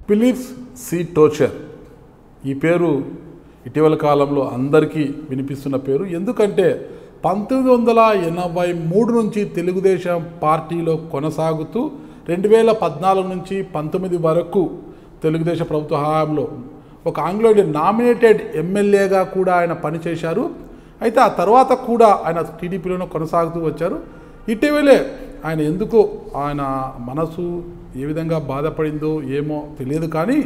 Philips C టోచర్ ఈ పేరు ఇటీవల కాలంలో అందరికీ వినిపిస్తున్న పేరు. ఎందుకంటే 1983 నుంచి తెలుగుదేశం పార్టీలో కొనసాగుతూ 2014 నుంచి 19 వరకు తెలుగుదేశం ప్రభుత్వ హయాంలో ఒక ఆంగ్లో ఇండియన్ నామినేటెడ్ ఎమ్మెల్యేగా కూడా ఆయన పనిచేశారు. అయితే ఆ తర్వాత కూడా ఆయన టీడీపీలోనే కొనసాగుతూ వచ్చారు. ఇటీవలే ఆయన ఎందుకో ఆయన మనసు ఏ విధంగా బాధపడిందో ఏమో తెలియదు, కానీ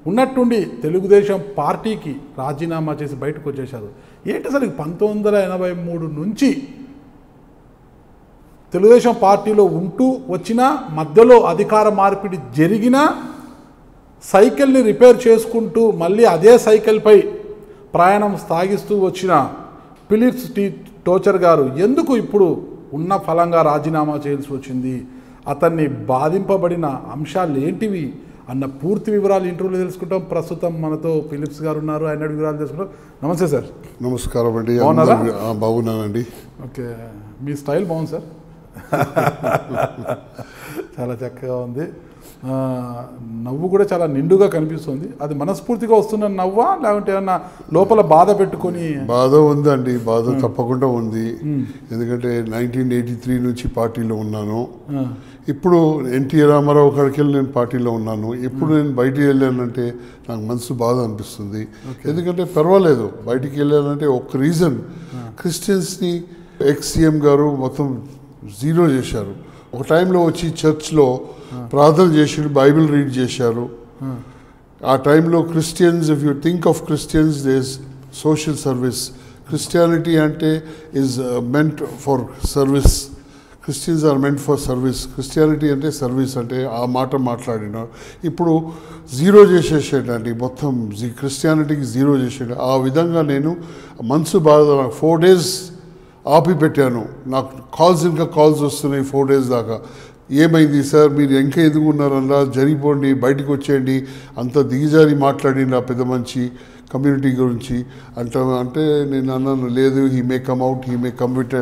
ఉన్నట్టుండి తెలుగుదేశం పార్టీకి రాజీనామా చేసి బయటకు వచ్చేశారు. ఏంటి అసలు 1983 నుంచి తెలుగుదేశం పార్టీలో ఉంటూ వచ్చిన మధ్యలో అధికార మార్పిడి జరిగిన సైకిల్ని రిపేర్ చేసుకుంటూ మళ్ళీ అదే సైకిల్పై ప్రయాణం సాగిస్తూ వచ్చిన ఫిలిప్స్ టి టోచర్ గారు ఎందుకు ఇప్పుడు ఉన్న ఫలంగా రాజీనామా చేయాల్సి వచ్చింది, అతన్ని బాధింపబడిన అంశాలు ఏంటివి అన్న పూర్తి వివరాలు ఇంటర్వ్యూలో తెలుసుకుంటాం. ప్రస్తుతం మనతో ఫిలిప్స్ గారు ఉన్నారు, ఆయన వివరాలు తెలుసుకుంటాం. నమస్తే సార్. నమస్కారం అండి. బాగున్నానండి. ఓకే, మీ స్టైల్ బాగుంది సార్, చాలా చక్కగా ఉంది. నవ్వు కూడా చాలా నిండుగా కనిపిస్తుంది. అది మనస్ఫూర్తిగా వస్తున్న నవ్వా లేకుంటే ఏమన్నా లోపల బాధ పెట్టుకొని? బాధ ఉందండి, బాధ తప్పకుండా ఉంది. ఎందుకంటే 1983 నుంచి పార్టీలో ఉన్నాను. ఇప్పుడు ఎన్టీ రామారావు కాడికి వెళ్ళి నేను పార్టీలో ఉన్నాను. ఇప్పుడు నేను బయటికి వెళ్ళానంటే నాకు మనసు బాధ అనిపిస్తుంది. ఎందుకంటే పర్వాలేదు, బయటికి వెళ్ళానంటే ఒక రీజన్, క్రిస్టియన్స్ని ఎక్స్ సీఎం గారు మొత్తం జీరో చేశారు. ఒక టైంలో వచ్చి చర్చ్లో ప్రార్థన చేసి బైబిల్ రీడ్ చేశారు. ఆ టైంలో Christians, if you think of Christians, these social service. Christianity అంటే is meant for service. Christians are meant for service. Christianity అంటే సర్వీస్ అంటే ఆ మాట మాట్లాడినారు. ఇప్పుడు జీరో చేసేసేటండి, మొత్తం క్రిస్టియానిటీకి జీరో చేసేట. ఆ విధంగా నేను మనసు బాధ 4 days ఆపి పెట్టాను. నాకు ఇంకా కాల్స్ వస్తున్నాయి 4 days దాకా. ఏమైంది సార్, మీరు ఇంకా ఎందుకు ఉన్నారన్నా, జరిగిపోండి, బయటకు వచ్చేయండి, అంత దిగజారి మాట్లాడింది ఆ పెద్ద మంచి కమ్యూనిటీ గురించి అంటే నేను అన్నాను, లేదు, he may come out, he may come with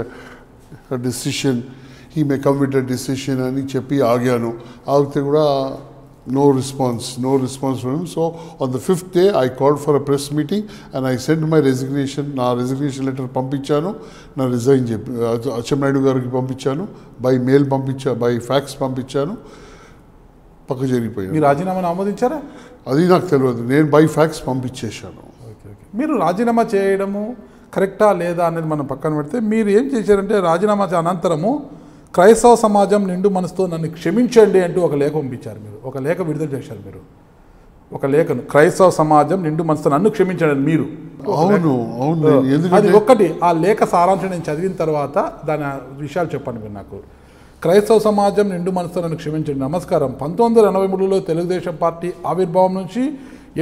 a decision అని చెప్పి ఆగాను. ఆగితే కూడా no response from him. So on the 5th day I called for a press meeting and I sent my resignation. నా రెసిగ్నేషన్ లెటర్ పంపించాను, నా resign చెప్పి అచ్చెన్నాయుడు గారికి పంపించాను, బై మెయిల్ బై ఫ్యాక్స్ పంపించాను. పక్క జరిగిపోయాను. మీరు రాజీనామాను ఆమోదించారా? అది నాకు తెలియదు, నేను బై ఫ్యాక్స్ పంపించేశాను. మీరు రాజీనామా చేయడము కరెక్టా లేదా అనేది మనం పక్కన పెడితే, మీరు ఏం చేశారంటే రాజీనామా అనంతరము క్రైస్తవ సమాజం నిండు మనసుతో నన్ను క్షమించండి అంటూ ఒక లేఖ పంపించారు. మీరు ఒక లేఖ విడుదల చేశారు. మీరు ఒక లేఖను, క్రైస్తవ సమాజం నిండు మనసుతో నన్ను క్షమించండి మీరు. అవును, అది ఒక్కటి. ఆ లేఖ సారాంశం నేను చదివిన తర్వాత దాని విషయాలు చెప్పండి మీరు నాకు. క్రైస్తవ సమాజం నిండు మనసుతో నన్ను క్షమించండి. నమస్కారం. 1983లో తెలుగుదేశం పార్టీ ఆవిర్భావం నుంచి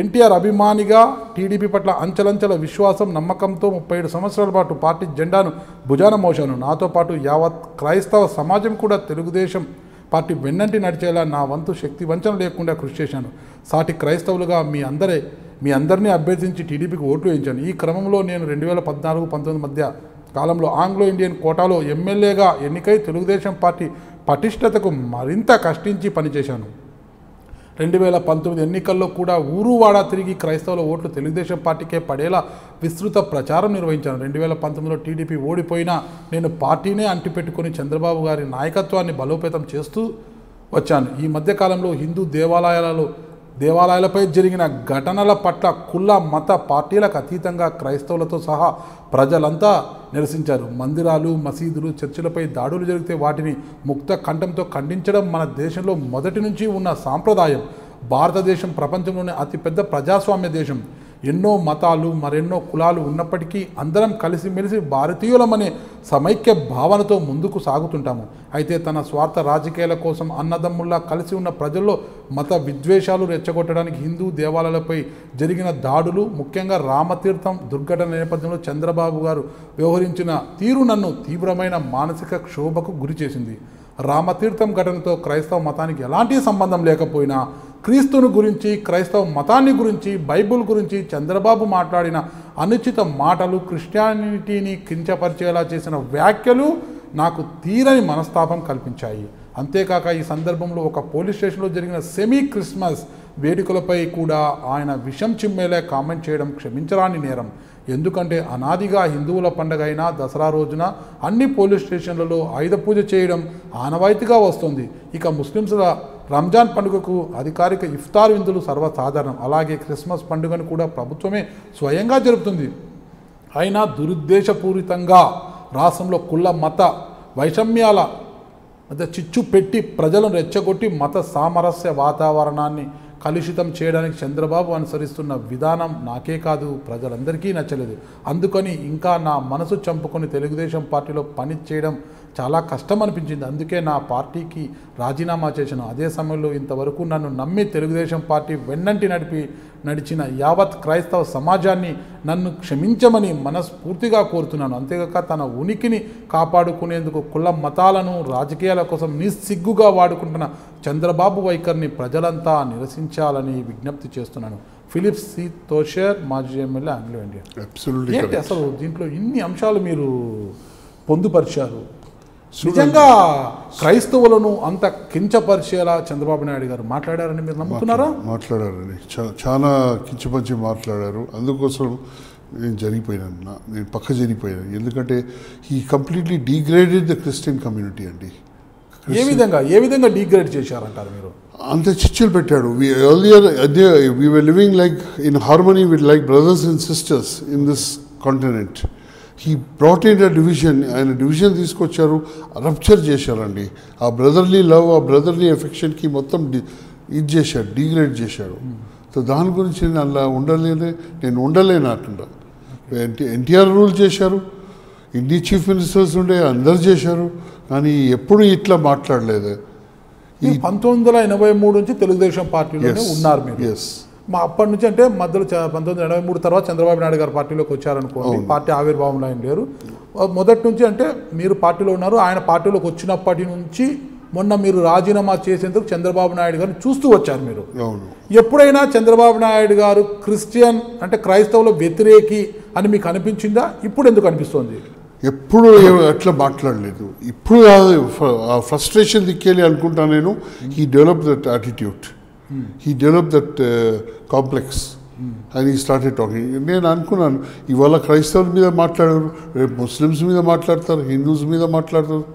ఎన్టీఆర్ అభిమానిగా టీడీపీ పట్ల అంచెలంచెల విశ్వాసం, నమ్మకంతో 37 సంవత్సరాల పాటు పార్టీ జెండాను భుజాన మోశాను. నాతో పాటు యావత్ క్రైస్తవ సమాజం కూడా తెలుగుదేశం పార్టీ వెన్నంటి నడిచేలా నా వంతు శక్తి వంచన లేకుండా కృషి చేశాను. సాటి క్రైస్తవులుగా మీ అందరినీ అభ్యర్థించి టీడీపీకి ఓట్లు వేయించాను. ఈ క్రమంలో నేను 2014-19 మధ్య కాలంలో ఆంగ్లో ఇండియన్ కోటాలో ఎమ్మెల్యేగా ఎన్నికై తెలుగుదేశం పార్టీ పటిష్టతకు మరింత కష్టించి పనిచేశాను. 2019 ఎన్నికల్లో కూడా ఊరువాడా తిరిగి క్రైస్తవుల ఓట్లు తెలుగుదేశం పార్టీకే పడేలా విస్తృత ప్రచారం నిర్వహించాను. 2019లో టీడీపీ ఓడిపోయినా నేను పార్టీనే అంటిపెట్టుకుని చంద్రబాబు గారి నాయకత్వాన్ని బలోపేతం చేస్తూ వచ్చాను. ఈ మధ్యకాలంలో హిందూ దేవాలయాలపై జరిగిన ఘటనల పట్ల కుల మత పార్టీలకు అతీతంగా క్రైస్తవులతో సహా ప్రజలంతా నిరసించారు. మందిరాలు, మసీదులు, చర్చిలపై దాడులు జరిగితే వాటిని ముక్త కంఠంతో ఖండించడం మన దేశంలో మొదటి నుంచి ఉన్న సాంప్రదాయం. భారతదేశం ప్రపంచంలోనే అతిపెద్ద ప్రజాస్వామ్య దేశం. ఎన్నో మతాలు, మరెన్నో కులాలు ఉన్నప్పటికీ అందరం కలిసిమెలిసి భారతీయులమనే సమైక్య భావనతో ముందుకు సాగుతుంటాము. అయితే తన స్వార్థ రాజకీయాల కోసం అన్నదమ్ముల్లా కలిసి ఉన్న ప్రజల్లో మత విద్వేషాలు రెచ్చగొట్టడానికి హిందూ దేవాలయాలపై జరిగిన దాడులు, ముఖ్యంగా రామతీర్థం దుర్ఘటన నేపథ్యంలో చంద్రబాబు గారు వ్యవహరించిన తీరు నన్ను తీవ్రమైన మానసిక క్షోభకు గురి చేసింది. రామతీర్థం ఘటనతో క్రైస్తవ మతానికి ఎలాంటి సంబంధం లేకపోయినా క్రీస్తుని గురించి, క్రైస్తవ మతాన్ని గురించి, బైబిల్ గురించి చంద్రబాబు మాట్లాడిన అనుచిత మాటలు, క్రిస్టియానిటీని కించపరిచేలా చేసిన వ్యాఖ్యలు నాకు తీరని మనస్తాపం కల్పించాయి. అంతేకాక ఈ సందర్భంలో ఒక పోలీస్ స్టేషన్లో జరిగిన సెమీ క్రిస్మస్ వేడుకలపై కూడా ఆయన విషం చిమ్మేలా కామెంట్ చేయడం క్షమించరాని నేరం. ఎందుకంటే అనాదిగా హిందువుల పండుగ అయిన దసరా రోజున అన్ని పోలీస్ స్టేషన్లలో ఆయుధ పూజ చేయడం ఆనవాయితీగా వస్తుంది. ఇక ముస్లింల రంజాన్ పండుగకు అధికారిక ఇఫ్తార్ విందులు సర్వసాధారణం. అలాగే క్రిస్మస్ పండుగను కూడా ప్రభుత్వమే స్వయంగా జరుపుతుంది. అయినా దురుద్దేశపూరితంగా రాష్ట్రంలో కుల మత వైషమ్యాల మధ్య చిచ్చు పెట్టి ప్రజలను రెచ్చగొట్టి మత సామరస్య వాతావరణాన్ని కలుషితం చేయడానికి చంద్రబాబు అనుసరిస్తున్న విధానం నాకే కాదు ప్రజలందరికీ నచ్చలేదు. అందుకని ఇంకా నా మనసు చంపుకొని తెలుగుదేశం పార్టీలో పని చేయడం చాలా కష్టం అనిపించింది. అందుకే నా పార్టీకి రాజీనామా చేశాను. అదే సమయంలో ఇంతవరకు నన్ను నమ్మి తెలుగుదేశం పార్టీ వెన్నంటి నడిచిన యావత్ క్రైస్తవ సమాజాన్ని నన్ను క్షమించమని మనస్ఫూర్తిగా కోరుతున్నాను. అంతేగాక తన ఉనికిని కాపాడుకునేందుకు కుల మతాలను రాజకీయాల కోసం నిస్సిగ్గుగా వాడుకుంటున్న చంద్రబాబు వైఖరిని ప్రజలంతా నిరసించాలని విజ్ఞప్తి చేస్తున్నాను. ఫిలిప్స్ సి తోషర్, మాజీ ఎమ్మెల్యే, ఆంగ్లో ఇండియా. ఏంటి అసలు దీంట్లో ఇన్ని అంశాలు మీరు పొందుపరిచారు? నిజంగా క్రైస్తవులను అంత కించపరిచేలా చంద్రబాబు నాయుడు గారు మాట్లాడారని మీరు నమ్ముతున్నారా? మాట్లాడారని చాలా కించపరిచి మాట్లాడారు. అందుకోసం నేను జరిగిపోయాను. ఎందుకంటే ఈ completely degraded the Christian community అండి. ఏ విధంగా డీగ్రేడ్ చేశారంటారు మీరు? అంత చిచ్చులు పెట్టాడు. we were living like in harmony with like brothers and sisters in this continent. He brought in a division. ఆయన డివిజన్ తీసుకొచ్చారు, రప్చర్ చేశారండి. ఆ బ్రదర్లీ లవ్, ఆ బ్రదర్లీ ఎఫెక్షన్కి మొత్తం ఇది చేశాడు, డీగ్రేడ్ చేశాడు. సో దాని గురించి నేను అలా ఉండలేను అంటుండ. ఎన్టీఆర్ రూల్ చేశారు, ఇన్ని చీఫ్ మినిస్టర్స్ ఉండే అందరు చేశారు, కానీ ఎప్పుడు ఇట్లా మాట్లాడలేదు. 1983 నుంచి తెలుగుదేశం పార్టీలోనే ఉన్నారు మీరు. అప్పటి నుంచి అంటే మధ్యలో 1983 తర్వాత చంద్రబాబు నాయుడు గారు పార్టీలోకి వచ్చారనుకోండి. పార్టీ ఆవిర్భావంలో ఆయన లేరు. మొదటి నుంచి అంటే మీరు పార్టీలో ఉన్నారు. ఆయన పార్టీలోకి వచ్చినప్పటి నుంచి మొన్న మీరు రాజీనామా చేసేందుకు చంద్రబాబు నాయుడు గారిని చూస్తూ వచ్చారు మీరు. ఎప్పుడైనా చంద్రబాబు నాయుడు గారు క్రిస్టియన్ అంటే క్రైస్తవుల వ్యతిరేకి అని మీకు అనిపించిందా? ఇప్పుడు ఎందుకు అనిపిస్తుంది? ఎప్పుడు అట్లా మాట్లాడలేదు. ఇప్పుడు ఆ ఫ్రస్ట్రేషన్ దిక్కేలి అనుకుంటా నేను. He develop that attitude, he develop that complex and he started talking. నేను అనుకున్నాను ఇవాళ క్రైస్తవుల మీద మాట్లాడారు, రేపు ముస్లిమ్స్ మీద మాట్లాడతారు, హిందూస్ మీద మాట్లాడతారు.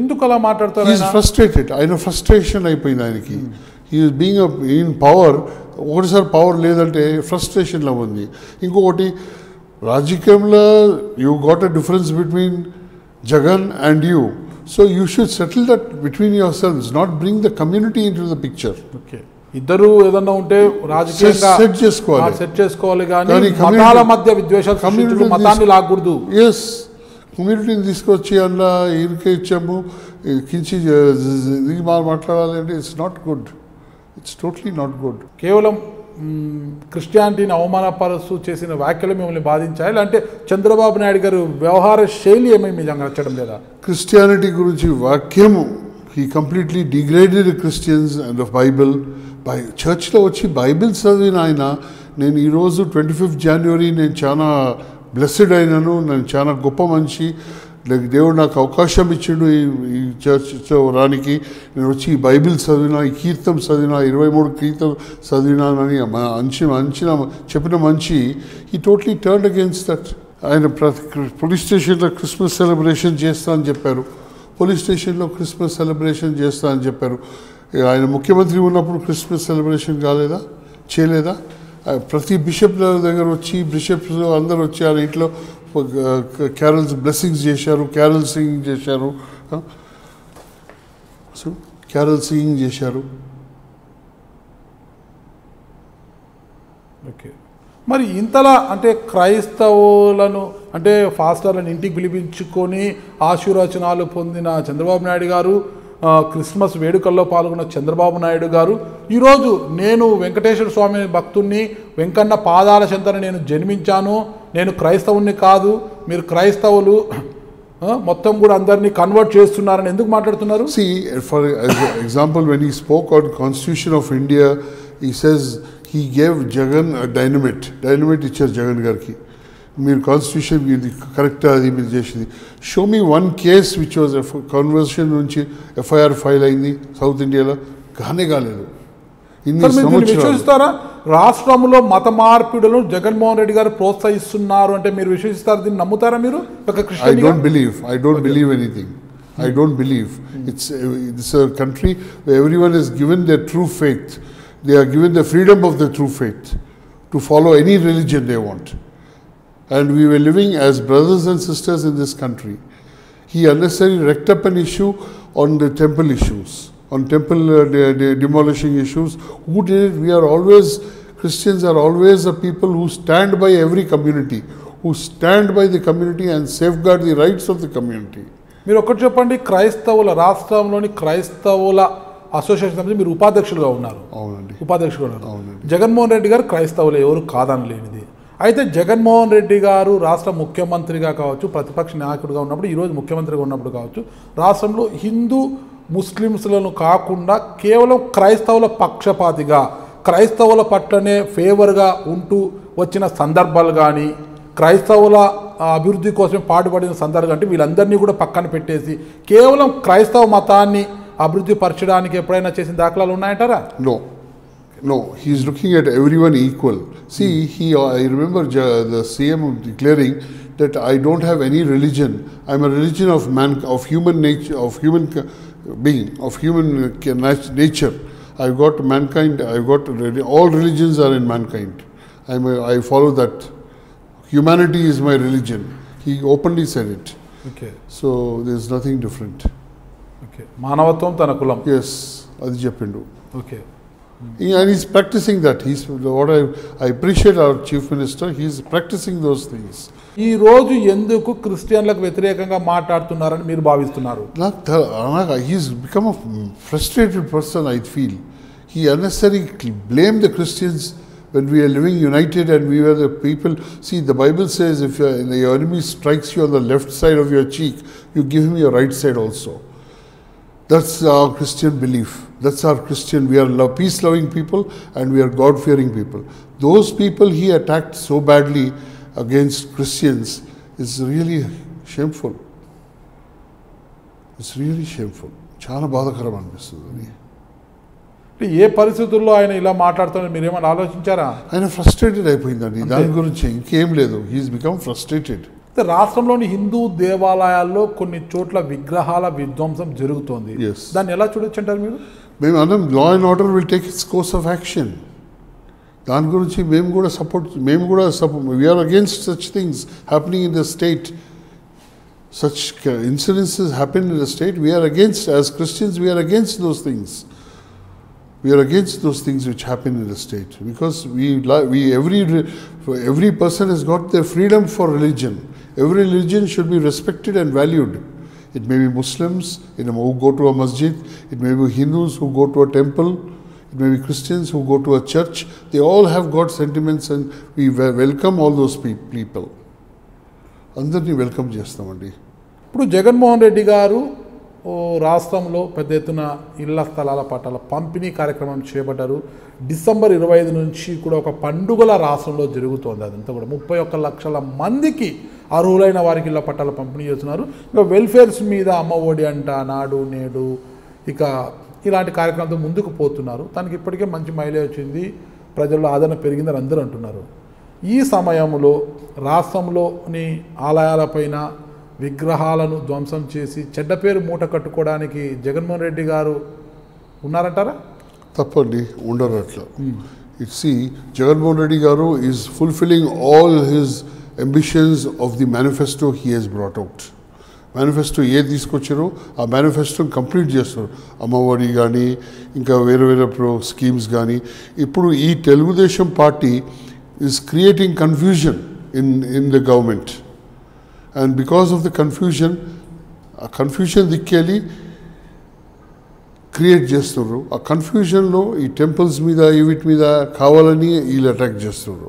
ఎందుకు అలా మాట్లాడతారు? He's frustrated. ఆయన ఫ్రస్ట్రేషన్ అయిపోయింది ఆయనకి. He is being in power. ఒకటిసారి పవర్ లేదంటే ఫ్రస్ట్రేషన్లో ఉంది. ఇంకొకటి రాజకీయంలో you got a difference between Jagan and you. So you should settle that between yourselves, not bring the community into the picture. ఇద్దరు ఏదన్నా ఉంటే రాజకీయంగా సెట్ చేసుకోవాలి కానీ మతాల మధ్య విద్వేషాలు, మతాన్ని లాగకూడదు. ఎస్, కమ్యూనిటీని తీసుకొచ్చి అలా ఇరికే ఇచ్చాము, కించి మాట్లాడాలి అంటే it's not good. It's totally not good. కేవలం క్రిస్టియానిటీని అవమానపరుస్తూ చేసిన వ్యాఖ్యలు మిమ్మల్ని బాధించాయి అంటే చంద్రబాబు నాయుడు గారు వ్యవహార శైలి ఏమీ మీకు నచ్చడం లేదా? క్రిస్టియానిటీ గురించి వాక్యము, he completely degraded Christians and of Bible. చర్చ్లో వచ్చి బైబిల్ చదివిన ఆయన, నేను ఈరోజు 25th January నేను చాలా బ్లెస్డ్ అయినాను, నేను చాలా గొప్ప మనిషి, దేవుడు నాకు అవకాశం ఇచ్చిండు ఈ చర్చ్లో రానికి. నేను వచ్చి ఈ బైబిల్ చదివినా, ఈ కీర్తన చదివినా, 23 కీర్తన చదివినానని చెప్పిన మంచి ఈ టోటలీ టర్న్ అగేన్స్ట్ దట్. ఆయన పోలీస్ స్టేషన్లో క్రిస్మస్ సెలబ్రేషన్ చేస్తా అని చెప్పారు. పోలీస్ స్టేషన్లో క్రిస్మస్ సెలబ్రేషన్ చేస్తా అని చెప్పారు. ఆయన ముఖ్యమంత్రి ఉన్నప్పుడు క్రిస్మస్ సెలబ్రేషన్ చేయలేదా? ప్రతి బిషప్ దగ్గర వచ్చి బిషప్స్ అందరూ వచ్చి ఆయన ఇంట్లో క్యారల్స్ బ్లెస్సింగ్స్ చేశారు, క్యారల్ సింగింగ్ చేశారు. ఓకే, మరి ఇంతలా అంటే క్రైస్తవులను అంటే ఫాస్టర్లను ఇంటికి పిలిపించుకొని ఆశీర్వచనాలు పొందిన చంద్రబాబు నాయుడు గారు, క్రిస్మస్ వేడుకల్లో పాల్గొన్న చంద్రబాబు నాయుడు గారు ఈరోజు నేను వెంకటేశ్వర స్వామి భక్తుణ్ణి, వెంకన్న పాదాల చెంతన నేను జన్మించాను, నేను క్రైస్తవుని కాదు, మీరు క్రైస్తవులు మొత్తం కూడా అందరినీ కన్వర్ట్ చేస్తున్నారని ఎందుకు మాట్లాడుతున్నారు? See, for example, when he spoke on Constitution of India, he says he gave Jagan a dynamite ఇచ్చారు జగన్ గారికి. మీరు కాన్స్టిట్యూషన్ ఇది కరెక్టా, అది మీరు చేసింది. Show me one case which was conversion నుంచి ఎఫ్ఐఆర్ ఫైల్ అయింది సౌత్ ఇండియాలో. కాలేదు. ఇన్ని సార్, మీరు దీన్ని సంవత్సరాలు విశ్వసిస్తారా? రాష్ట్రంలో మత మార్పిడులను జగన్మోహన్ రెడ్డి గారు ప్రోత్సహిస్తున్నారు అంటే మీరు విశ్వసిస్తారు? దీన్ని నమ్ముతారా మీరు ఒక I క్రిస్టియన్గా? don't believe. I don't believe anything. I don't believe. It's a country where everyone is given their true faith. They are given the freedom of the true faith to follow any religion they want. And we were living as brothers and sisters in this country. He unnecessarily wrecked up an issue on the temple issues, on temple demolishing issues. Who did it? We are always, Christians are always the people who stand by every community, who stand by the community and safeguard the rights of the community. మీరు ఒకటి చెప్పండి, క్రైస్తవుల రాష్ట్రంలోని క్రైస్తవుల association సంబంధించి మీరు ఉపాధ్యక్షులుగా ఉన్నారు. అవునండి. ఉపాధ్యక్షులుగా ఉన్నారు. అవునండి. జగన్మోహన్ రెడ్డి గారు క్రైస్తవులు ఎవరు కాదనలేనిది. అయితే జగన్మోహన్ రెడ్డి గారు రాష్ట్ర ముఖ్యమంత్రిగా కావచ్చు, ప్రతిపక్ష నాయకుడిగా ఉన్నప్పుడు, ఈరోజు ముఖ్యమంత్రిగా ఉన్నప్పుడు కావచ్చు, రాష్ట్రంలో హిందూ ముస్లిమ్స్లను కాకుండా కేవలం క్రైస్తవుల పక్షపాతిగా క్రైస్తవుల పట్లనే ఫేవర్గా ఉంటూ వచ్చిన సందర్భాలు కానీ, క్రైస్తవుల అభివృద్ధి కోసం పాటుపడిన సందర్భం అంటే వీళ్ళందరినీ కూడా పక్కన పెట్టేసి కేవలం క్రైస్తవ మతాన్ని అభివృద్ధి పరచడానికి ఎప్పుడైనా చేసిన దాఖలాలు ఉన్నాయంటారా? No, he is looking at everyone equal. See, I remember the CM declaring that I don't have any religion. I am a religion of human nature, of human being, of human nature. I've got mankind. All religions are in mankind. I follow that. Humanity is my religion. He openly said it. Okay. So there is nothing different. Okay. మానవత్వం తన కులం. Yes, అది చెప్పిండు. Okay. And he's practicing that. I appreciate our chief minister. He's practicing those things. ఈ రోజు ఎందుకు క్రిస్టియన్లకు వ్యతిరేకంగా మాట్లాడుతున్నారని మీరు భావిస్తున్నారు? He's become a frustrated person, I feel. He unnecessarily blamed the Christians when we are living united and we were the people. See, the Bible says if your enemy strikes you on the left side of your cheek, you give him your right side also. That's our Christian belief. That's our Christian. We are peace-loving people and we are God-fearing people. Those people he attacked so badly against Christians is really shameful. It's really shameful. చాలా బాధాకరం అనిపిస్తుంది. ఏ పరిస్థితుల్లో ఆయన ఇలా మాట్లాడుతున్నారు మీరేమైనా ఆలోచించారా? ఆయన ఫ్రస్ట్రేటెడ్ అయిపోయిందండి. దాని గురించి ఇంకేం లేదు. He's become frustrated. రాష్ట్రంలోని హిందూ దేవాలయాల్లో కొన్ని చోట్ల విగ్రహాల విధ్వంసం జరుగుతోంది. దాన్ని ఎలా చూడొచ్చు అంటారు మీరు? మేము అన్నాం law and order will take its course of action. దాని గురించి మేము కూడా we're against such things happening in the state. Such incidences happen in the state. We're against, as Christians we're against those things. We are against those things which happen in the state because every person has got their freedom for religion. Every religion should be respected and valued. It may be Muslims who go to a masjid, it may be Hindus who go to a temple, it may be Christians who go to a church. They all have got sentiments and we welcome all those people. Andarni welcome chestamandi. ఇప్పుడు జగన్మోహన్ రెడ్డి గారు రాష్ట్రంలో పెద్ద ఎత్తున ఇళ్ల స్థలాల పట్టాల పంపిణీ కార్యక్రమం చేపట్టారు. డిసెంబర్ 25 నుంచి కూడా ఒక పండుగల రాష్ట్రంలో జరుగుతోంది. అదంతా కూడా 31 లక్షల మందికి అర్హులైన వారికి ఇళ్ల పట్టాల పంపిణీ చేస్తున్నారు. ఇంకా వెల్ఫేర్స్ మీద అమ్మ ఒడి అంట, నాడు నేడు, ఇక ఇలాంటి కార్యక్రమంతో ముందుకు పోతున్నారు. తనకి ఇప్పటికే మంచి మైలేజ్ వచ్చింది, ప్రజల్లో ఆదరణ పెరిగిందని అందరూ అంటున్నారు. ఈ సమయంలో రాష్ట్రంలోని ఆలయాలపైన విగ్రహాలను ధ్వంసం చేసి చెడ్డ పేరు మూట కట్టుకోవడానికి జగన్మోహన్ రెడ్డి గారు ఉన్నారంటారా? తప్పండి, ఉండరు అట్లా. జగన్మోహన్ రెడ్డి గారు is fulfilling all his ambitions of the manifesto he has brought out. Manifesto ఏది తీసుకొచ్చారో ఆ మేనిఫెస్టోని కంప్లీట్ చేస్తారు. అమ్మఒడి కానీ ఇంకా వేరే స్కీమ్స్ కానీ. ఇప్పుడు ఈ Telugu Desam party is creating confusion in the government. And because of the confusion దిక్కేలి క్రియేట్ చేస్తున్నారు. ఆ కన్ఫ్యూజన్లో ఈ టెంపుల్స్ మీద వీటి మీద కావాలని వీళ్ళు అటాక్ చేస్తున్నారు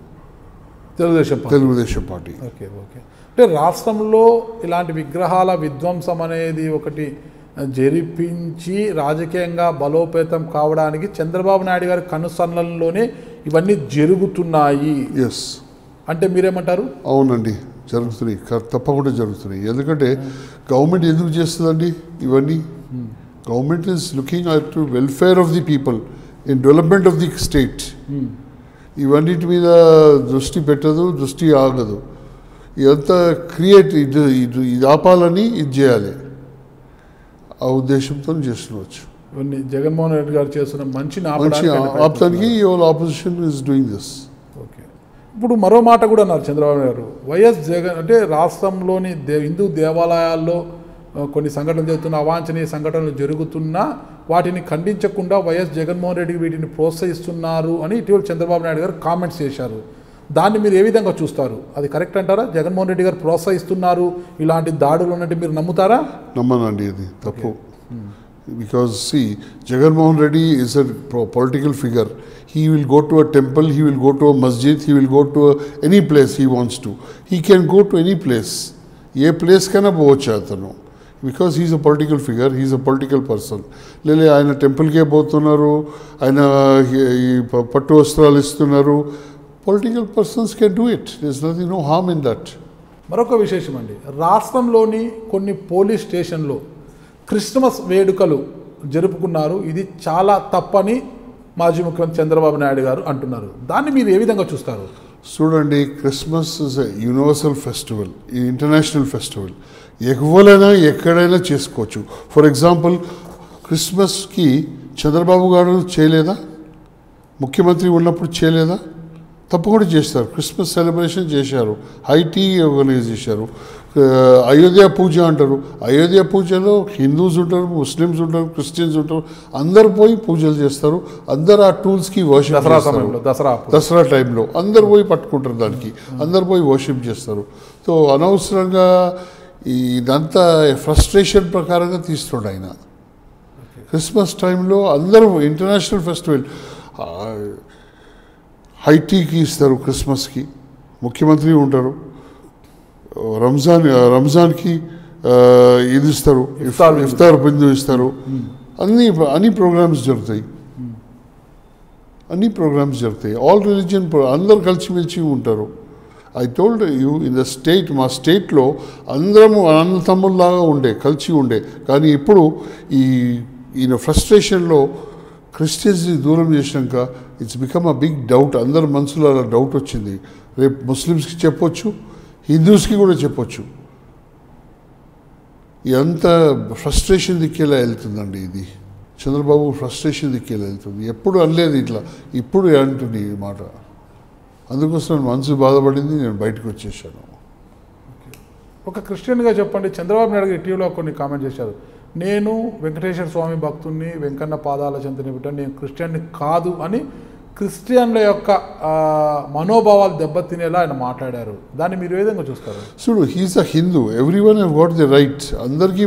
తెలుగుదేశం పార్టీ. ఓకే. అంటే రాష్ట్రంలో ఇలాంటి విగ్రహాల విధ్వంసం అనేది ఒకటి జరిపించి రాజకీయంగా బలోపేతం కావడానికి చంద్రబాబు నాయుడు గారి కనుసన్నల్లోనే ఇవన్నీ జరుగుతున్నాయి. ఎస్ అంటే మీరేమంటారు? అవునండి, జరుగుతున్నాయి, తప్పకుండా జరుగుతున్నాయి. ఎందుకంటే గవర్నమెంట్ ఎందుకు చేస్తుందండి ఇవన్నీ? Government is looking at to welfare of the people. In development of the state. ఇవన్నిటి మీద దృష్టి పెట్టదు, దృష్టి ఆగదు. ఇదంతా ఇది ఆపాలని ఇది చేయాలి, ఆ ఉద్దేశంతో చేస్తుండవచ్చు. ఇవన్నీ జగన్మోహన్ రెడ్డి గారు చేస్తున్న మంచిని ఆపడానికి opposition is doing this. Okay. ఇప్పుడు మరో మాట కూడా అన్నారు చంద్రబాబు గారు, వైఎస్ జగన్ అంటే రాష్ట్రంలోని హిందూ దేవాలయాల్లో కొన్ని సంఘటనలు జరుగుతున్న, అవాంఛనీయ సంఘటనలు జరుగుతున్నా వాటిని ఖండించకుండా వైఎస్ జగన్మోహన్ రెడ్డి వీటిని ప్రోత్సహిస్తున్నారు అని ఇటీవల చంద్రబాబు నాయుడు గారు కామెంట్స్ చేశారు. దాన్ని మీరు ఏ విధంగా చూస్తారు? అది కరెక్ట్ అంటారా? జగన్మోహన్ రెడ్డి గారు ప్రోత్సహిస్తున్నారు ఇలాంటి దాడులు ఉన్నట్టు మీరు నమ్ముతారా? నమ్మనండి, అది తప్పు. Because see, Jagannath Reddy is a political figure. He will go to a temple, he will go to a masjid, he will go to any place he wants to. He can go to any place. Ye place kana pochu atanu. Because he is a political figure, he is a political person. Lele ayana temple ke potunnaru, ayana pattu vastralu istunnaru. Political persons can do it. There is nothing, no harm in that. మరొక విశేషం అండి, రాష్ట్రంలోని కొన్ని police స్టేషన్లో Christmas వేడుకలు జరుపుకున్నారు, ఇది చాలా తప్పని మాజీ ముఖ్యమంత్రి చంద్రబాబు నాయుడు గారు అంటున్నారు. దాన్ని మీరు ఏ విధంగా చూస్తారు? చూడండి, Christmas is a universal festival, ఈ ఇంటర్నేషనల్ ఫెస్టివల్. ఎవరైనా ఎక్కడైనా చేసుకోవచ్చు. ఫర్ ఎగ్జాంపుల్, క్రిస్మస్కి చంద్రబాబు గారు చేయలేదా? ముఖ్యమంత్రి ఉన్నప్పుడు చేయలేదా? తప్పకుండా చేస్తారు. క్రిస్మస్ సెలబ్రేషన్ చేశారు, హైటీ ఆర్గనైజ్ చేశారు. అయోధ్య పూజ అంటారు, అయోధ్య పూజలో హిందూస్ ఉంటారు, ముస్లిమ్స్ ఉంటారు, క్రిస్టియన్స్ ఉంటారు, అందరు పోయి పూజలు చేస్తారు. అందరు ఆ టూల్స్కి వర్షిప్ చేస్తారు. దసరా టైంలో అందరు పోయి పట్టుకుంటారు, దానికి అందరు పోయి వర్షిప్ చేస్తారు. సో అనవసరంగా ఇదంతా ఫ్రస్ట్రేషన్ ప్రకారంగా తీస్తుండే ఆయన. క్రిస్మస్ టైంలో అందరూ ఇంటర్నేషనల్ ఫెస్టివల్ హైటీకి ఇస్తారు, క్రిస్మస్కి ముఖ్యమంత్రి ఉంటారు, రంజాన్కి ఇది ఇస్తారు, ఇఫ్తార్ బిందు ఇస్తారు. అన్ని ప్రోగ్రామ్స్ జరుగుతాయి, ఆల్ రిలీజియన్ అందరు కలిసిమెలిసి ఉంటారు. I told you, in the state, మా స్టేట్లో అందరము అన్న తమ్ముల్లాగా కలిసి ఉండే. కానీ ఇప్పుడు ఈయన ఫ్రస్ట్రేషన్లో క్రిస్టియన్స్ని దూరం చేసినాక it's become a big doubt. అందరి మనసులో అలా డౌట్ వచ్చింది. రేపు ముస్లిమ్స్కి చెప్పొచ్చు, హిందూస్కి కూడా చెప్పొచ్చు. ఎంత ఫ్రస్ట్రేషన్ దిక్కేలా వెళ్తుందండి ఇది. చంద్రబాబు ఫ్రస్ట్రేషన్ దిక్కేలా వెళ్తుంది. ఎప్పుడు అనలేదు ఇట్లా, ఇప్పుడు అంటుంది ఈ మాట. అందుకోసం మనసు బాధపడింది, నేను బయటకు వచ్చేసాను. ఒక క్రిస్టియన్గా చెప్పండి, చంద్రబాబు నాయుడు గారు ఇటీవల కొన్ని కామెంట్ చేశారు, నేను వెంకటేశ్వర స్వామి భక్తుడిని, వెంకన్న పాదాల చెంతని బిడ్డ, నేను క్రిస్టియన్ని కాదు అని క్రిస్టియన్ల యొక్క మనోభావాలు దెబ్బతినేలా ఆయన మాట్లాడారు. దాన్ని మీరు ఏ విధంగా చూస్తారు? చూడు, he's a Hindu, everyone have got the right. అందరికీ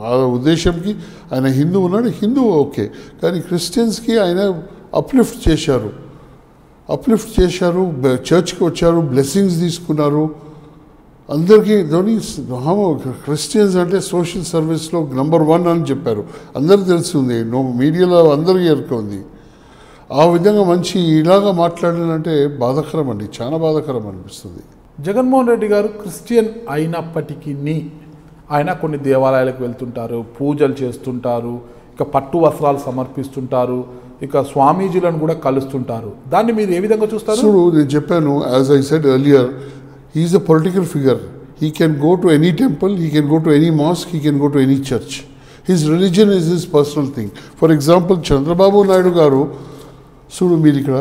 ఆ ఉద్దేశంకి ఆయన హిందూ ఉన్నాడు, హిందూ ఓకే. కానీ క్రిస్టియన్స్కి ఆయన అప్లిఫ్ట్ చేశారు, చర్చ్కి వచ్చారు, బ్లెస్సింగ్స్ తీసుకున్నారు. అందరికీ క్రిస్టియన్స్ అంటే సోషల్ సర్వీస్లో నెంబర్ 1 అని చెప్పారు. అందరికీ తెలిసింది, మీడియాలో అందరికీ ఎరుకుంది. ఆ విధంగా ఇలాగా మాట్లాడాలంటే బాధాకరం అండి, చాలా బాధాకరం అనిపిస్తుంది. జగన్మోహన్ రెడ్డి గారు క్రిస్టియన్ అయినప్పటికీ ఆయన కొన్ని దేవాలయాలకు వెళ్తుంటారు, పూజలు చేస్తుంటారు, ఇక పట్టు వస్త్రాలు సమర్పిస్తుంటారు, ఇక స్వామీజీలను కూడా కలుస్తుంటారు. దాన్ని మీరు ఏ విధంగా చూస్తారు? చూడు, నేను చెప్పాను, as I said earlier, he is a political figure. He can go to any temple, he can go to any mosque, he can go to any church. His religion is his personal thing. For example, Chandrababu Naidu garu, చూడు మీరు ఇక్కడ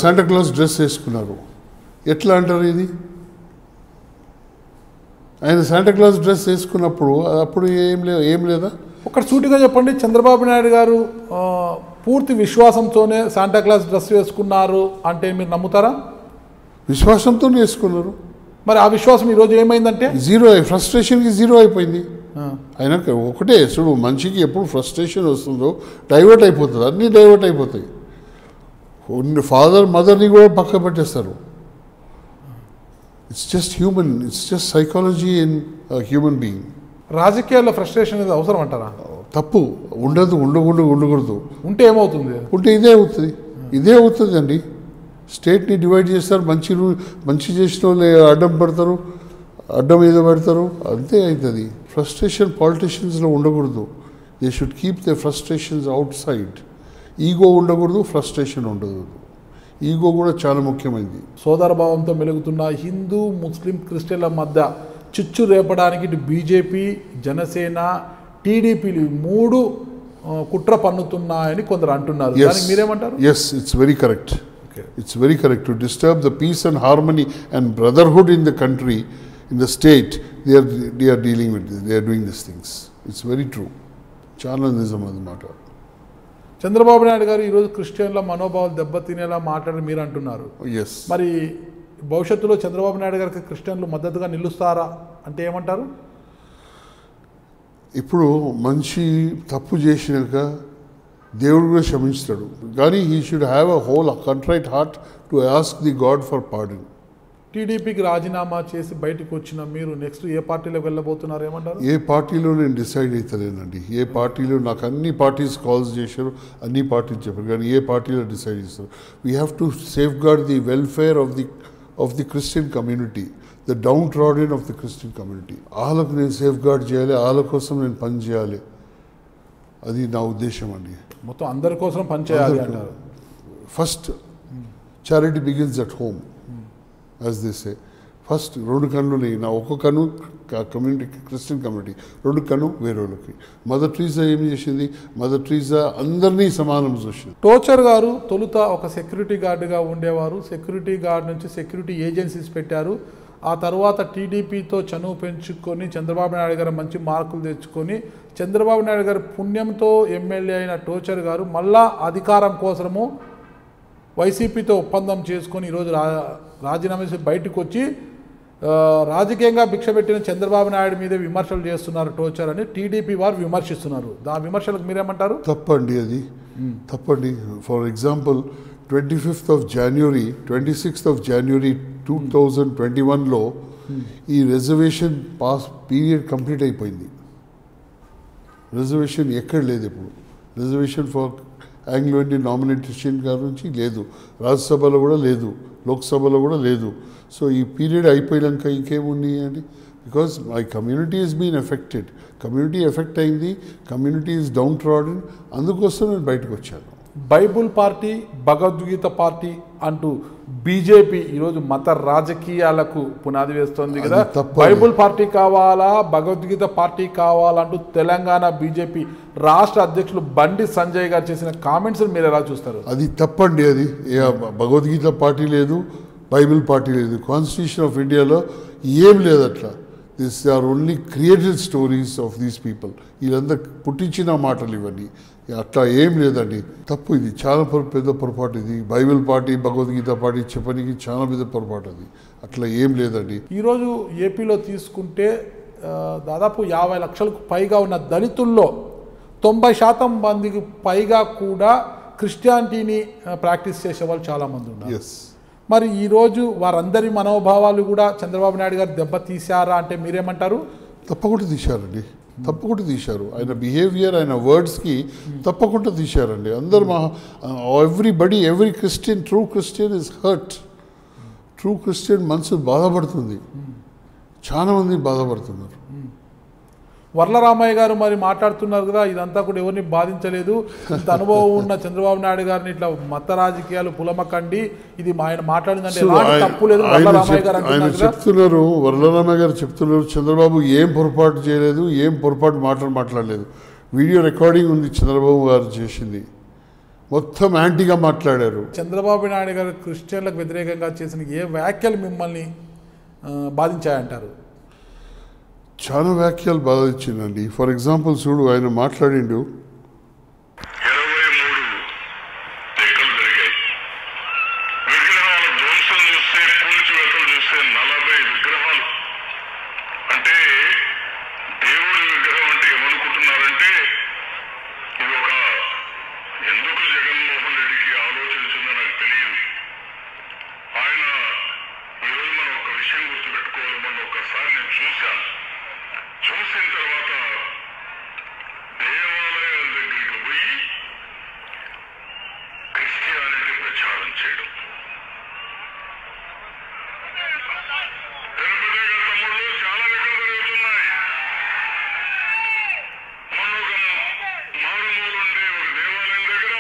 Santa Claus dress వేసుకున్నారు. ఎట్లా అంటారు ఇది? ఆయన Santa Claus dress వేసుకున్నప్పుడు అప్పుడు ఏం లేదా? ఒకటి సూటిగా చెప్పండి, చంద్రబాబు నాయుడు గారు పూర్తి విశ్వాసంతోనే శాంటా క్లాస్ డ్రెస్ వేసుకున్నారు అంటే మీరు నమ్ముతారా? విశ్వాసంతో వేసుకున్నారు. మరి ఆ విశ్వాసం ఈరోజు ఏమైందంటే జీరో, ఫ్రస్ట్రేషన్కి జీరో అయిపోయింది. ఆయన ఒకటే, చూడు, మనిషికి ఎప్పుడు ఫ్రస్ట్రేషన్ వస్తుందో డైవర్ట్ అయిపోతుంది, అన్నీ డైవర్ట్ అయిపోతాయి. ఫాదర్ మదర్ని కూడా పక్క పెట్టేస్తారు. It's just human, it's just psychology in human being. రాజకీయాల్లో ఫ్రస్ట్రేషన్ అనేది అవసరం అంటారా? తప్పు. ఉండకూడదు. ఉంటే ఏమవుతుంది? ఉంటే ఇదే అవుతుంది అండి. స్టేట్ని డివైడ్ చేస్తారు, మంచి చేసిన వాళ్ళు అడ్డం ఏదో పెడతారు, అంతే అవుతుంది. ఫ్రస్ట్రేషన్ పాలిటిషియన్స్లో ఉండకూడదు. They should keep the frustrations out side. Ego ఉండకూడదు, ఫ్రస్ట్రేషన్ ఉండకూడదు. ఈగో కూడా చాలా ముఖ్యమైనది. సోదరభావంతో మెలుగుతున్న హిందూ ముస్లిం క్రిస్టియన్ల మధ్య చిచ్చు రేపడానికి ఇటు బీజేపీ, జనసేన, టీడీపీలు 3 కుట్ర పన్నుతున్నాయని కొందరు అంటున్నారు. దానికి మీరేమంటారు? Yes, it's very correct. It's very correct. To disturb the peace and harmony and brotherhood in the country, in the state, they are dealing with this. They are doing these things. It's very true. చాలా నిజం అన్నమాట. చంద్రబాబు నాయుడు గారు ఈరోజు క్రిస్టియన్ల మనోభావాలు దెబ్బతినేలా మాట్లాడి మీరు అంటున్నారు. Yes. మరి భవిష్యత్తులో చంద్రబాబు నాయుడు గారికి క్రిస్టియన్లు మద్దతుగా నిలుస్తారా అంటే ఏమంటారు? ఇప్పుడు మనిషి తప్పు చేసినాక దేవుడు కూడా క్షమిస్తాడు, కానీ he should have a whole contrite heart to ask the God for pardon. టీడీపీకి రాజీనామా చేసి బయటకు వచ్చిన మీరు నెక్స్ట్ ఏ పార్టీలోకి వెళ్ళబోతున్నారు ఏమంటారు? ఏ పార్టీలో నేను డిసైడ్ అవుతలేనండి. ఏ పార్టీలో నాకు అన్ని పార్టీస్ కాల్స్ చేశారు, అన్ని పార్టీలు చెప్పారు, కానీ ఏ పార్టీలో డిసైడ్ చేస్తారు. We have to safeguard the welfare of the Christian community, the down trodden of the Christian community. వాళ్ళకు నేను సేఫ్ గార్డ్ చేయాలి, వాళ్ళ కోసం నేను పని చేయాలి. అది నా ఉద్దేశం అండి. మొత్తం అందరి కోసం పనిచేయాలి అంటారు. First charity begins at home, as they say. First 2 కన్నులు, నా ఒక కన్ను కమ్యూనిటీ, క్రిస్టియన్ కమ్యూనిటీ, 2 కన్ను వేరే వాళ్ళకి. మదర్ ట్రీజా ఏం చేసింది? మదర్ ట్రీజా అందరినీ సమానం చూసింది. టోచర్ గారు తొలుత ఒక సెక్యూరిటీ గార్డుగా ఉండేవారు. సెక్యూరిటీ గార్డ్ నుంచి సెక్యూరిటీ ఏజెన్సీస్ పెట్టారు. ఆ తర్వాత టీడీపీతో చనువు పెంచుకొని చంద్రబాబు నాయుడు గారు మంచి మార్కులు తెచ్చుకొని చంద్రబాబు నాయుడు గారి పుణ్యంతో ఎమ్మెల్యే అయిన టోచర్ గారు మళ్ళా అధికారం కోసము వైసీపీతో ఒప్పందం చేసుకొని ఈరోజు రాజీనామా చేసి బయటకు వచ్చి రాజకీయంగా భిక్ష పెట్టిన చంద్రబాబు నాయుడు మీద విమర్శలు చేస్తున్నారు టోచర్ అని టీడీపీ వారు విమర్శిస్తున్నారు. ఆ విమర్శలకు మీరేమంటారు? తప్పండి, అది తప్పండి. ఫర్ ఎగ్జాంపుల్ 26th January 2021లో ఈ రిజర్వేషన్ పీరియడ్ కంప్లీట్ అయిపోయింది. రిజర్వేషన్ ఎక్కడ లేదు. ఇప్పుడు రిజర్వేషన్ ఫర్ ఆంగ్లో ఇండియన్ నామినేటేషన్ గారి నుంచి లేదు, రాజ్యసభలో కూడా లేదు, లోక్సభలో కూడా లేదు. సో ఈ పీరియడ్ అయిపోయాక ఇంకేముంది అండి? Because my community is been affected. Community affect అయింది, కమ్యూనిటీ ఈజ్ డౌన్ ట్రాడెన్. అందుకోసం నేను బయటకు వచ్చాను. బైబుల్ పార్టీ, భగవద్గీత పార్టీ అంటూ బీజేపీ ఈరోజు మత రాజకీయాలకు పునాది వేస్తోంది కదా. బైబుల్ పార్టీ కావాలా, భగవద్గీత పార్టీ కావాలంటూ తెలంగాణ బీజేపీ రాష్ట్ర అధ్యక్షులు బండి సంజయ్ గారు చేసిన కామెంట్స్ మీరు ఎలా చూస్తారు? అది తప్పండి. అది భగవద్గీత పార్టీ లేదు, బైబిల్ పార్టీ లేదు. కాన్స్టిట్యూషన్ ఆఫ్ ఇండియాలో ఏం లేదు అట్లా. This are only created stories of these people. వీళ్ళందరూ పుట్టించిన మాటలు ఇవన్నీ. అట్లా ఏం లేదండి. తప్పు, ఇది చాలా పెద్ద పొరపాటు. ఇది బైబిల్ పార్టీ, భగవద్గీత పార్టీ చెప్పడానికి చాలా పెద్ద పొరపాటు. అది అట్లా ఏం లేదండి. ఈరోజు ఏపీలో తీసుకుంటే దాదాపు 50 లక్షలకు పైగా ఉన్న దళితుల్లో 90% మందికి పైగా కూడా క్రిస్టియానిటీని ప్రాక్టీస్ చేసే వాళ్ళు చాలామంది ఉన్నారు. మరి ఈరోజు వారందరి మనోభావాలు కూడా చంద్రబాబు నాయుడు గారు దెబ్బతీశారా అంటే మీరేమంటారు? తప్పకుండా తీశారండి, తప్పకుండా తీశారు. ఆయన బిహేవియర్, ఆయన వర్డ్స్కి తప్పకుండా తీశారండి. అందరు every Christian, true Christian is hurt. True Christian మనసు బాధపడుతుంది. చాలా మంది బాధపడుతున్నారు. వర్లరామయ్య గారు మరి మాట్లాడుతున్నారు కదా, ఇదంతా కూడా ఎవరిని బాధించలేదు, ఇంత అనుభవం ఉన్న చంద్రబాబు నాయుడు గారిని ఇట్లా మత రాజకీయాలు పులమకండి, ఇది ఆయన మాట్లాడిందంటే తప్పు లేదు వర్లరామయ్య గారు చెప్తున్నారు. వర్లరామయ్య గారు చెప్తున్నారు చంద్రబాబు ఏం పొరపాటు చేయలేదు, ఏం పొరపాటు మాట్లాడలేదు. వీడియో రికార్డింగ్ ఉంది చంద్రబాబు గారు చేసింది, మొత్తం యాంటీగా మాట్లాడారు. చంద్రబాబు నాయుడు గారు క్రిస్టియన్లకు వ్యతిరేకంగా చేసిన ఏ వ్యాఖ్యలు మిమ్మల్ని బాధించాయంటారు? చాలా వ్యాఖ్యలు బాధించిందండి. ఫర్ ఎగ్జాంపుల్ చూడు, ఆయన మాట్లాడిండు, 23 లెక్కలు జరిగాయి. విగ్రహాల ధ్వంసం చూస్తే, కూల్చివేతలు చూస్తే 40 విగ్రహాలు. అంటే దేవుడి విగ్రహం అంటే ఏమనుకుంటున్నారంటే ఇది ఒక ఎందుకు జగన్మోహన్ రెడ్డికి ఆలోచించిందో నాకు తెలియదు. ఆయన ఈరోజు మనం ఒక విషయం గుర్తుపెట్టుకోవాలి. మనం ఒక్కసారి నేను చూసిన తర్వాత దేవాలయాల దగ్గరికి పోయి క్రిస్టియానిటీ ప్రచారం చేయడం. తిరుపతి తమ్ముళ్ళు చాలా లెక్కలు జరుగుతున్నాయి. మొన్న ఒక మారుమూలుండే ఒక దేవాలయం దగ్గర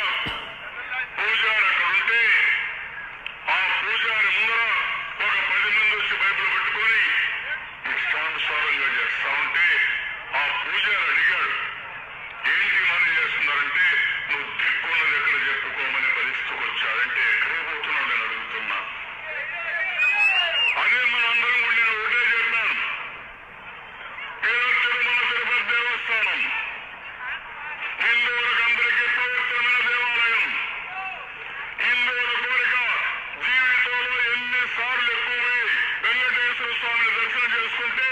చూస్తుంటే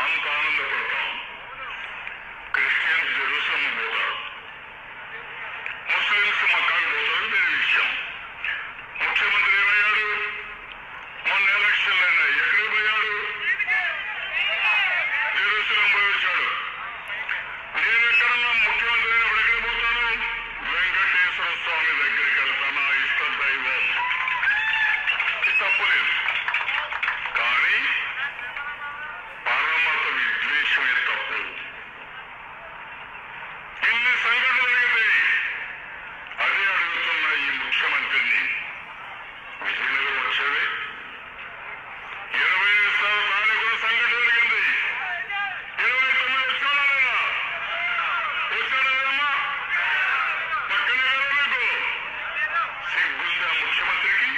అంత ఆనందపడతాం. క్రిస్టియన్స్ జెరూసలం పోతారు, ముస్లిమ్స్ మక్కాకు పోతారు, వేరే విషయం. ముఖ్యమంత్రి ఏమయ్యాడు? మొన్న ఎలక్షన్లు అయినాయి, ఎక్కడికి పోయాడు? జెరూసలం పోయి వచ్చాడు. నేను ఎక్కడన్నా ముఖ్యమంత్రి అయినప్పుడు ఎక్కడికి పోతాను? వెంకటేశ్వర స్వామి దగ్గరికి వెళ్తాను, నా ఇష్ట దైవం. ఇది తప్పులేదు, కానీ పరమత విద్వేషమే తప్పు. ఇన్ని సంఘటనలు జరిగితే అదే అడుగుతున్న ఈ ముఖ్యమంత్రిని. విజయనగరం వచ్చేవే 20 నిమిషాలు దాని కూడా సంఘటన జరిగింది. 29 వచ్చాడా లేదా? వచ్చాడా లేదమ్మా? పక్కనే కదా మీకు. సిగ్గుందా ముఖ్యమంత్రికి?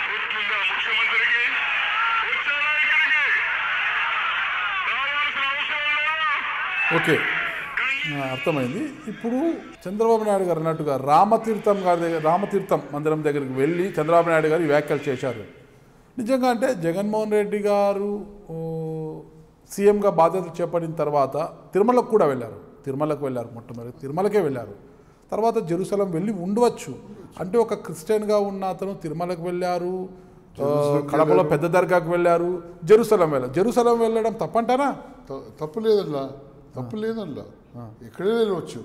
గుర్తుందా ముఖ్యమంత్రికి? వచ్చాడా ఇక్కడికి? రావాల్సిన అవసరం లేదా? ఓకే, అర్థమైంది. ఇప్పుడు చంద్రబాబు నాయుడు గారు అన్నట్టుగా రామతీర్థం మందిరం దగ్గరికి వెళ్ళి చంద్రబాబు నాయుడు గారు ఈ వ్యాఖ్యలు చేశారు. నిజంగా అంటే జగన్మోహన్ రెడ్డి గారు సీఎంగా బాధ్యతలు చేపట్టిన తర్వాత తిరుమలకు కూడా వెళ్ళారు. మొట్టమొదటి తిరుమలకే వెళ్ళారు. తర్వాత జెరూసలం వెళ్ళి ఉండవచ్చు. అంటే ఒక క్రిస్టియన్గా ఉన్న అతను తిరుమలకు వెళ్ళారు, కడపలో పెద్ద దర్గాకు వెళ్ళారు, జెరూసలం వెళ్ళడం తప్పంటారా? తప్పు లేదల్లా ఎక్కడే వెళ్ళవచ్చు.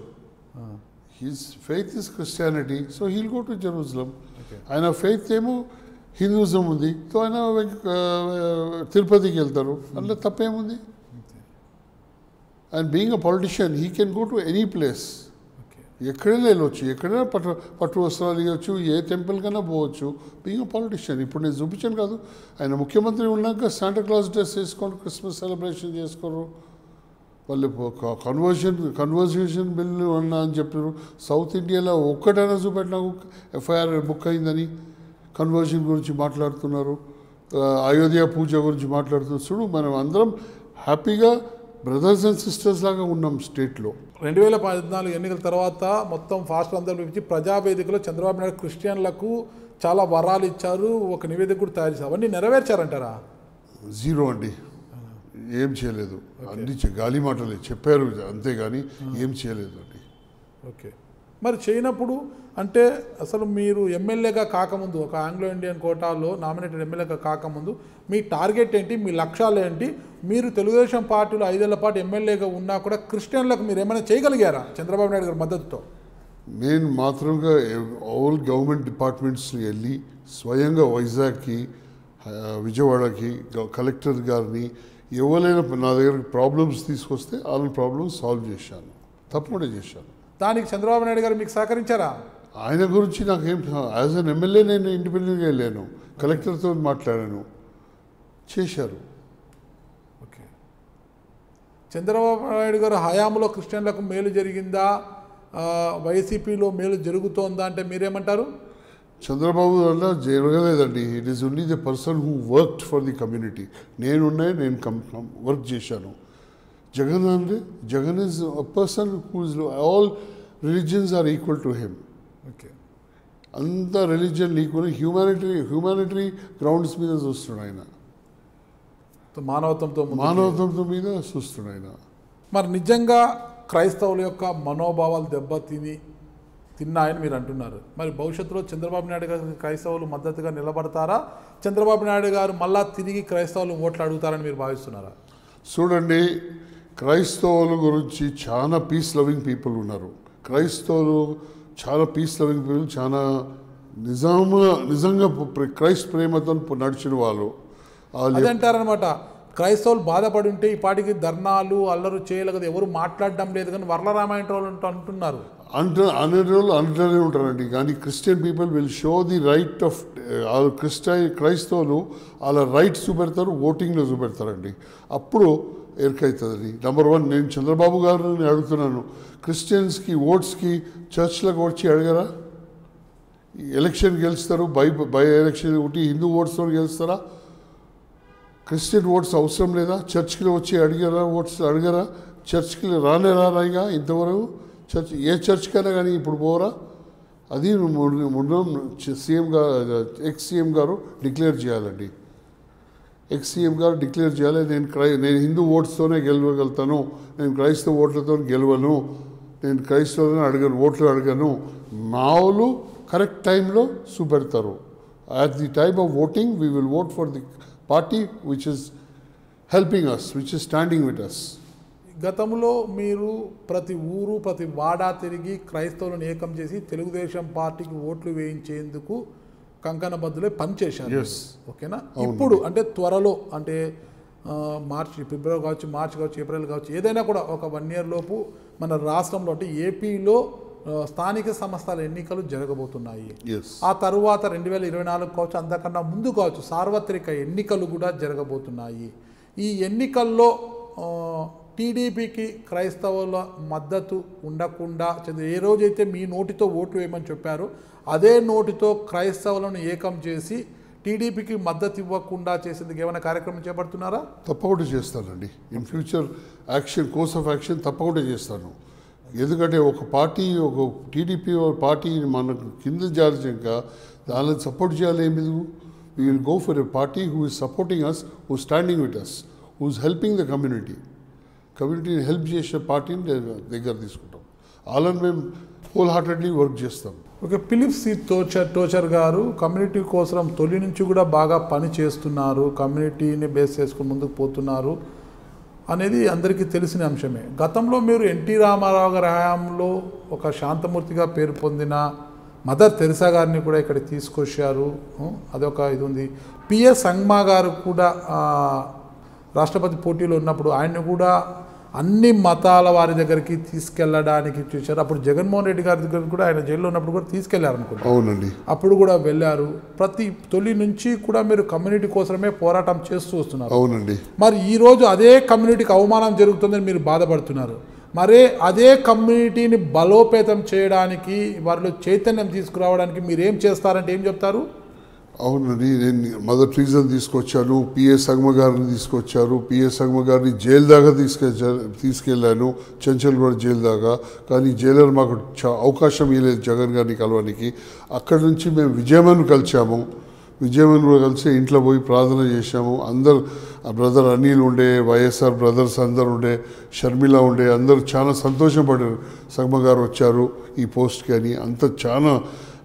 His faith is Christianity, so he'll go to Jerusalem. ఆయన ఫెయిత్ ఏమో హిందూయిజం ఉంది, సో ఆయన తిరుపతికి వెళ్తారు, అందులో తప్పేముంది? And being a politician he can go to any place. ఎక్కడైనా వెళ్ళవచ్చు, ఎక్కడైనా పట్టు వస్త్రాలు ఇవ్వచ్చు, ఏ టెంపుల్ కన్నా పోవచ్చు. Being a politician. ఇప్పుడు నేను చూపించాను కాదు, ఆయన ముఖ్యమంత్రి ఉన్నాక శాంటాక్లాస్ డ్రెస్ వేసుకోండి, క్రిస్మస్ సెలబ్రేషన్ చేసుకోరు. వాళ్ళు కన్వర్జేషన్ బిల్లు అన్నా అని చెప్పారు. సౌత్ ఇండియాలో ఒక్కటైనా చూపెట్టినా ఎఫ్ఐఆర్ బుక్ అయిందని కన్వర్జన్ గురించి మాట్లాడుతున్నారు, అయోధ్య పూజ గురించి మాట్లాడుతున్నారు. చూడు, మనం అందరం హ్యాపీగా బ్రదర్స్ అండ్ సిస్టర్స్ లాగా ఉన్నాం స్టేట్లో. 2014 ఎన్నికల తర్వాత మొత్తం ఫాస్ట్ అందరూ పిలిచి ప్రజావేదికలో చంద్రబాబు నాయుడు క్రిస్టియన్లకు చాలా వరాలు ఇచ్చారు, ఒక నివేదిక కూడా తయారు చేశారు. అవన్నీ నెరవేర్చారంటారా? జీరో అండి, ఏం చేయలేదు. అన్ని గాలి మాటలే చెప్పారు, అంతేగాని ఏం చేయలేదు అండి. ఓకే, మరి చేయనప్పుడు అంటే అసలు మీరు ఎమ్మెల్యేగా కాకముందు, ఒక ఆంగ్లో ఇండియన్ కోటాలో నామినేటెడ్ ఎమ్మెల్యేగా కాకముందు మీ టార్గెట్ ఏంటి, మీ లక్ష్యాలు ఏంటి? మీరు తెలుగుదేశం పార్టీలో 5 ఏళ్ల పాటు ఎమ్మెల్యేగా ఉన్నా కూడా క్రిస్టియన్లకు మీరు ఏమైనా చేయగలిగారా చంద్రబాబు నాయుడు గారి మద్దతుతో? నేను మాత్రంగా ఆల్ గవర్నమెంట్ డిపార్ట్మెంట్స్కి వెళ్ళి స్వయంగా వైజాగ్కి, విజయవాడకి కలెక్టర్ గారిని ఎవరైనా నా దగ్గర ప్రాబ్లమ్స్ తీసుకొస్తే వాళ్ళ ప్రాబ్లమ్స్ సాల్వ్ చేశాను, తప్పకుండా చేశాను. దానికి చంద్రబాబు నాయుడు గారు మీకు సహకరించారా? ఆయన గురించి నాకేం, యాజ్ అన్ ఎమ్మెల్యే నేను ఇండిపెండెంట్గా వెళ్ళాను, కలెక్టర్తో మాట్లాడాను, చేశారు. ఓకే, చంద్రబాబు నాయుడు గారు హయాంలో క్రిస్టియన్లకు మేలు జరిగిందా, వైసీపీలో మేలు జరుగుతోందా అంటే మీరేమంటారు? చంద్రబాబు వల్ల జరగలేదండి. It is only the person who worked for the community. నేను వర్క్ చేశాను. Jagan is a person who is all religions are equal to him. Okay, అంత రిలీజియన్ ఈక్వల్, హ్యూమానిటరీ గ్రౌండ్స్ మీద చూస్తున్నాడు ఆయన, మానవత్వంతో మీద చూస్తున్నాడు ఆయన. మరి నిజంగా క్రైస్తవుల యొక్క మనోభావాలు తిన్నాయని మీరు అంటున్నారు. మరి భవిష్యత్తులో చంద్రబాబు నాయుడు గారికి క్రైస్తవులు మద్దతుగా నిలబడతారా? చంద్రబాబు నాయుడు గారు మళ్ళా తిరిగి క్రైస్తవులు ఓట్లు అడుగుతారని మీరు భావిస్తున్నారా? చూడండి, క్రైస్తవుల గురించి చాలా పీస్ లవింగ్ పీపుల్ ఉన్నారు. క్రైస్తవులు చాలా పీస్ లవింగ్ పీపుల్, చాలా నిజంగా క్రైస్ట్ ప్రేమతో నడిచిన వాళ్ళు అదంటారనమాట. క్రైస్తవులు బాధపడి ఉంటే ఈ పాటికి ధర్నాలు అల్లరు చేయలేదు, ఎవరు మాట్లాడడం లేదు, కానీ వరలరామాయణ వాళ్ళు అంటున్నారు. అంటూనే ఉంటారండి. కానీ Christian people will show the right of క్రైస్తవులు వాళ్ళ రైట్స్ చూపెడతారు, ఓటింగ్లో చూపెడతారండి. అప్పుడు ఎరుకవుతుందండి. నెంబర్ 1, నేను చంద్రబాబు గారిని అడుగుతున్నాను, క్రిస్టియన్స్కి ఓట్స్కి చర్చ్లకు వచ్చి అడగరా? ఎలక్షన్ గెలుస్తారు, బై ఎలక్షన్ ఒకటి హిందూ ఓట్స్తో గెలుస్తారా? క్రిస్టియన్ ఓట్స్ అవసరం లేదా? చర్చ్కి వచ్చి అడగరా? చర్చ్కి రాయిగా ఇంతవరకు ఏ చర్చ్కైనా కానీ ఇప్పుడు పోరా? అది సీఎం గారు, ఎక్స్ సీఎం గారు డిక్లేర్ చేయాలండి. ఎక్స్-సీఎం గారు డిక్లేర్ చేయాలి, నేను హిందూ ఓట్స్తోనే గెలవగలుగుతాను, నేను క్రైస్తవ ఓట్లతో గెలవను, నేను క్రైస్తవులను అడగను, ఓట్లు అడగను. మావులు కరెక్ట్ టైంలో చూపెడతారు. At the time of voting we will vote for the party which is helping us, which is standing with us. గతంలో మీరు ప్రతి ఊరు ప్రతి వాడా తిరిగి క్రైస్తవులను ఏకం చేసి తెలుగుదేశం పార్టీకి ఓట్లు వేయించేందుకు కంకణబద్దులై పనిచేశారు. ఓకేనా? ఇప్పుడు అంటే త్వరలో అంటే ఫిబ్రవరి కావచ్చు, మార్చి కావచ్చు, ఏప్రిల్ కావచ్చు, ఏదైనా కూడా ఒక 1 year లోపు మన రాష్ట్రంలో అంటే ఏపీలో స్థానిక సంస్థల ఎన్నికలు జరగబోతున్నాయి. ఆ తరువాత 2024 కావచ్చు, అంతకన్నా ముందు కావచ్చు, సార్వత్రిక ఎన్నికలు కూడా జరగబోతున్నాయి. ఈ ఎన్నికల్లో టీడీపీకి క్రైస్తవుల మద్దతు ఉండకుండా ఏ రోజైతే మీ నోటితో ఓట్లు వేయమని చెప్పారో అదే నోటితో క్రైస్తవులను ఏకం చేసి టీడీపీకి మద్దతు ఇవ్వకుండా చేసేందుకు ఏమైనా కార్యక్రమం చేపడుతున్నారా? తప్పకుండా చేస్తానండి. In future action, course of action తప్పకుండా చేస్తాను. ఎందుకంటే ఒక పార్టీ, ఒక టీడీపీ పార్టీని మనకు కింద జార్జంగా దానిని సపోర్ట్ చేయాలి. ఏమి we will go for a party who is supporting us, who standing with us, who is helping the కమ్యూనిటీని హెల్ప్ చేసే పార్టీని దగ్గర తీసుకుంటాం. వాళ్ళని మేము హోల్ హార్టెడ్లీ వర్క్ చేస్తాం. ఓకే, ఫిలిప్ సి టోచర్ గారు కమ్యూనిటీ కోసం తొలి నుంచి కూడా బాగా పని చేస్తున్నారు, కమ్యూనిటీని బేస్ చేసుకుని ముందుకు పోతున్నారు అనేది అందరికీ తెలిసిన అంశమే. గతంలో మీరు ఎన్టీ రామారావు గారి హయాంలో ఒక శాంతమూర్తిగా పేరు పొందిన మదర్ తెరిసా గారిని కూడా ఇక్కడ తీసుకొచ్చారు. అదొక ఇది ఉంది. పిఎస్ సంగ్మా గారు కూడా రాష్ట్రపతి పోటీలో ఉన్నప్పుడు ఆయన్ని కూడా అన్ని మతాల వారి దగ్గరికి తీసుకెళ్ళడానికి చూశారు. అప్పుడు జగన్మోహన్ రెడ్డి గారి దగ్గర కూడా ఆయన జైల్లో ఉన్నప్పుడు కూడా తీసుకెళ్లారు అనుకుంటున్నాను. అవునండి, అప్పుడు కూడా వెళ్ళారు. ప్రతి తొలి నుంచి కూడా మీరు కమ్యూనిటీ కోసమే పోరాటం చేస్తూ వస్తున్నారు. అవునండి. మరి ఈరోజు అదే కమ్యూనిటీకి అవమానం జరుగుతుందని మీరు బాధపడుతున్నారు. మరే అదే కమ్యూనిటీని బలోపేతం చేయడానికి, వారిలో చైతన్యం తీసుకురావడానికి మీరు ఏం చేస్తారంటే ఏం చెప్తారు? అవునండి, నేను మదర్ ట్రీజన్ తీసుకొచ్చాను, పిఎస్ సంగ్మ గారిని తీసుకొచ్చారు, పిఎస్ సంగ్మ గారిని జైలు దాకా తీసుకెళ్ళాను, చంచల్గూడ జైలు దాకా. కానీ జైలర్ మాకు అవకాశం ఇవ్వలేదు జగన్ గారిని కలవడానికి. అక్కడి నుంచి మేము విజయమన్ కలిసాము. విజయమన్ కూడా కలిసి ఇంట్లో పోయి ప్రార్థన చేశాము. అందరు బ్రదర్ అనిల్ ఉండే, వైఎస్ఆర్ బ్రదర్స్ అందరు ఉండే, షర్మిల ఉండే, అందరూ చాలా సంతోషపడ్డారు సంగ్మ గారు వచ్చారు ఈ పోస్ట్కి అని. అంత చాలా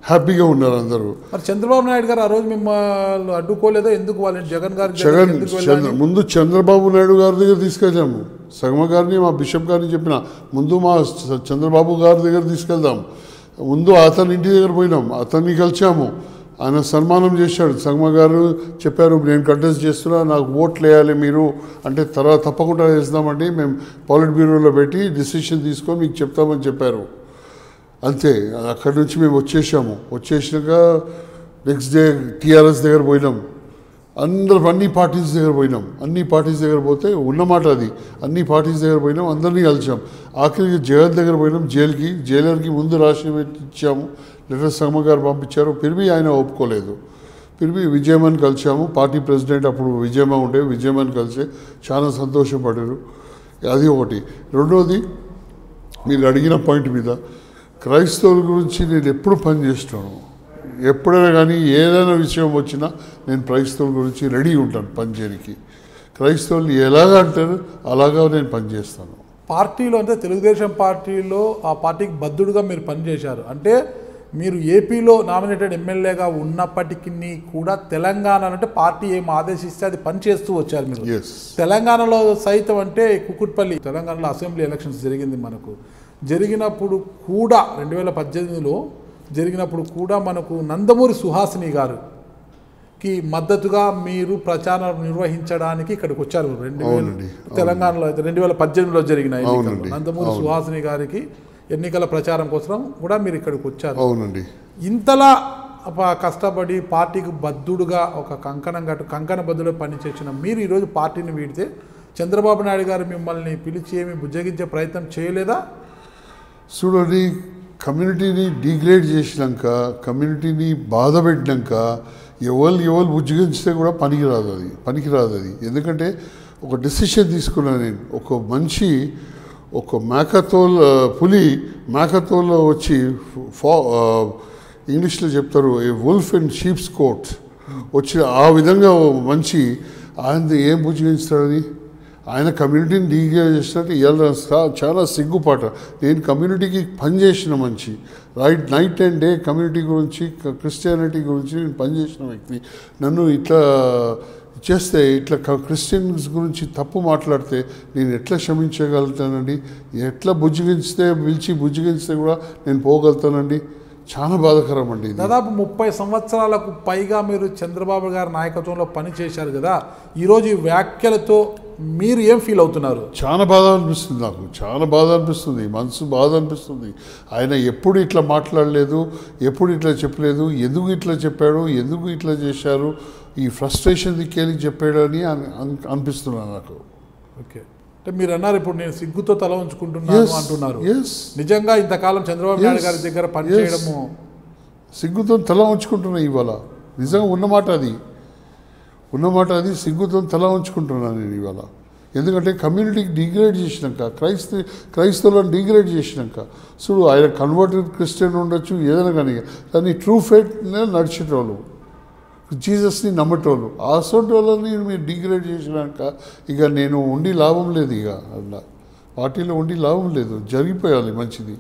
హ్యాపీగా ఉన్నారు అందరూ. మరి చంద్రబాబు నాయుడు గారు ఆ రోజు మిమ్మల్ని అడ్డుకోలేదా? ఎందుకు వాళ్ళని ముందు చంద్రబాబు నాయుడు గారి దగ్గర తీసుకెళ్ళాము. సంగ్మ గారిని, మా బిషప్ గారిని చెప్పిన ముందు మా చంద్రబాబు గారి దగ్గర తీసుకెళ్దాం. ముందు అతని ఇంటి దగ్గర పోయినాం, అతన్ని కలిసాము. ఆయన సన్మానం చేశాడు. సంగ్మ గారు చెప్పారు, నేను కంటెస్ట్ చేస్తున్నా, నాకు ఓట్లు వేయాలి మీరు అంటే తర్వాత తప్పకుండా వేస్తామండి, మేము పాలిట్ బ్యూరోలో పెట్టి డిసిషన్ తీసుకొని మీకు చెప్తామని చెప్పారు. అంతే. అక్కడి నుంచి మేము వచ్చేసినాక నెక్స్ట్ డే టీఆర్ఎస్ దగ్గర పోయినాం. అన్ని పార్టీస్ దగ్గర పోయినాం. అన్ని పార్టీస్ దగ్గర పోతే ఉన్నమాట అది. అన్ని పార్టీస్ దగ్గర పోయినాం, అందరినీ కలిసాం. ఆఖరికి జగన్ దగ్గర పోయినాం, జైలర్కి ముందు రాసి ఇచ్చాము. లెటర్ సంగ్మ గారు పంపించారు. పిరివి ఆయన ఒప్పుకోలేదు. పిరివి విజయమన్ కలిసాము. పార్టీ ప్రెసిడెంట్ అప్పుడు విజయమ్మ ఉండే, విజయమన్ కలిసి చాలా సంతోషపడ్డారు. అది ఒకటి. రెండోది, మీరు అడిగిన పాయింట్ మీద క్రైస్తవుల గురించి నేను ఎప్పుడు పనిచేస్తాను. ఎప్పుడైనా కానీ ఏదైనా విషయం వచ్చినా నేను క్రైస్తవుల గురించి రెడీ ఉంటాను పనిచేయడానికి. క్రైస్తవులు ఎలాగ అంటారు అలాగా నేను పనిచేస్తాను. పార్టీలో అంటే తెలుగుదేశం పార్టీలో ఆ పార్టీకి బద్దుడుగా మీరు పనిచేశారు. అంటే మీరు ఏపీలో నామినేటెడ్ ఎమ్మెల్యేగా ఉన్నప్పటికీ కూడా తెలంగాణలో అంటే పార్టీ ఏం ఆదేశిస్తే అది పనిచేస్తూ వచ్చారు మీరు. తెలంగాణలో సైతం అంటే కుకుట్పల్లి తెలంగాణలో అసెంబ్లీ ఎలక్షన్స్ జరిగింది. మనకు జరిగినప్పుడు కూడా 2018లో జరిగినప్పుడు కూడా మనకు నందమూరి సుహాసిని గారికి మద్దతుగా మీరు ప్రచారం నిర్వహించడానికి ఇక్కడికి వచ్చారు. తెలంగాణలో అయితే 2018లో జరిగిన ఎన్నికల్లో నందమూరి సుహాసిని గారికి ఎన్నికల ప్రచారం కోసం కూడా మీరు ఇక్కడికి వచ్చారు. అవునండి. ఇంతలా కష్టపడి పార్టీకి బద్దుడుగా ఒక కంకణ బద్దులో పనిచేసిన మీరు ఈరోజు పార్టీని వీడితే చంద్రబాబు నాయుడు గారు మిమ్మల్ని పిలిచి ఏమి బుజ్జగించే ప్రయత్నం చేయలేదా? చూడండి, కమ్యూనిటీని డిగ్రేడ్ చేసినాక, కమ్యూనిటీని బాధ పెట్టినాక ఎవరు బుజ్జగించితే కూడా పనికిరాదు అది. ఎందుకంటే ఒక డెసిషన్ తీసుకున్నాను నేను. ఒక పులి మేకతోల్లో వచ్చి ఇంగ్లీష్లో చెప్తారు ఏ వుల్ఫ్ ఇన్ షీప్స్ కోట్ వచ్చి ఆ విధంగా మంచి ఆయన ఏం బుజ్జిగిస్తాడని, ఆయన కమ్యూనిటీని డిగ్రేడ్ చేసినట్టు ఇవాళ చాలా సిగ్గుపాట. నేను కమ్యూనిటీకి పనిచేసిన మంచి నైట్ అండ్ డే కమ్యూనిటీ గురించి, క్రిస్టియానిటీ గురించి నేను పనిచేసిన వ్యక్తి. నన్ను ఇట్లా చేస్తే, ఇట్లా క్రిస్టియన్స్ గురించి తప్పు మాట్లాడితే నేను ఎట్లా క్షమించగలుగుతానండి? ఎట్లా బుజ్జిగిస్తే కూడా నేను పోగలుగుతానండి? చాలా బాధాకరం అండి. దాదాపు 30 సంవత్సరాలకు పైగా మీరు చంద్రబాబు గారి నాయకత్వంలో పనిచేశారు కదా, ఈరోజు ఈ వ్యాఖ్యలతో మీరు ఏం ఫీల్ అవుతున్నారు? చాలా బాధ అనిపిస్తుంది, నాకు చాలా బాధ అనిపిస్తుంది, మనసు బాధ అనిపిస్తుంది. ఆయన ఎప్పుడు ఇట్లా మాట్లాడలేదు, ఎప్పుడు ఇట్లా చెప్పలేదు, ఎందుకు ఇట్లా చెప్పాడు, ఎందుకు ఇట్లా చేశారు, ఈ ఫ్రస్ట్రేషన్ దిక్కేళ్ళకి చెప్పాడు అని అనిపిస్తున్నాను నాకు. ఓకే, అంటే మీరు అన్నారు ఇప్పుడు నేను సిగ్గుతో తల ఉంచుకుంటున్నాను అంటున్నారు. నిజంగా ఇంతకాలం చంద్రబాబు నాయుడు గారి దగ్గర పనిచేయడము సిగ్గుతో తల ఉంచుకుంటున్నా ఇవాళ. నిజంగా ఉన్నమాట అది సిగ్గుతో తల ఉంచుకుంటున్నాను నేను ఇవాళ. ఎందుకంటే కమ్యూనిటీకి డిగ్రేడ్ చేసినాక, క్రైస్తవులను డిగ్రేడ్ చేసినాక, చూడు ఆయన కన్వర్టెడ్ క్రిస్టియన్ ఉండొచ్చు ఏదైనా కానీ, దాన్ని ట్రూ ఫెయిత్నే నడిచేటోళ్ళు, జీసస్ని నమ్మటోళ్ళు, ఆ సోటి వాళ్ళని మీరు డిగ్రేడ్ చేసినాక ఇక నేను ఉండి లాభం లేదు, ఇక అట్లా పార్టీలో ఉండి లాభం లేదు, జరిగిపోయాలి మంచిది.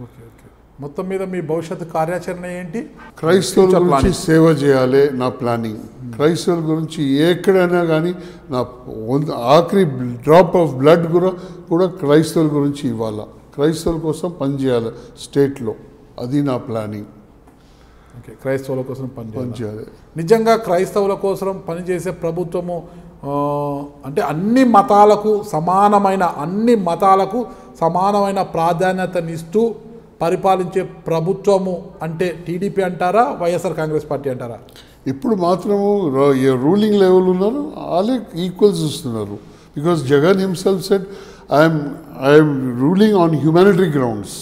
ఓకే ఓకే, మొత్తం మీద మీ భవిష్యత్తు కార్యాచరణ ఏంటి? క్రైస్తవుల గురించి సేవ చేయాలి నా ప్లానింగ్. క్రైస్తవుల గురించి ఎక్కడైనా కానీ నా ఆఖరి డ్రాప్ ఆఫ్ బ్లడ్ కూడా క్రైస్తవుల గురించి ఇవ్వాలి, క్రైస్తవుల కోసం పనిచేయాలి స్టేట్లో, అది నా ప్లానింగ్. ఓకే, క్రైస్తవుల కోసం పనిచేయాలి. నిజంగా క్రైస్తవుల కోసం పనిచేసే ప్రభుత్వము అంటే అన్ని మతాలకు సమానమైన ప్రాధాన్యతనిస్తూ పరిపాలించే ప్రభుత్వము అంటే టీడీపీ అంటారా, వైఎస్ఆర్ కాంగ్రెస్ పార్టీ అంటారా? ఇప్పుడు మాత్రము రూలింగ్ లెవెల్ ఉన్నారు, వాళ్ళే ఈక్వల్ చూస్తున్నారు. Because Jagan himself said I'm ruling on humanitarian grounds.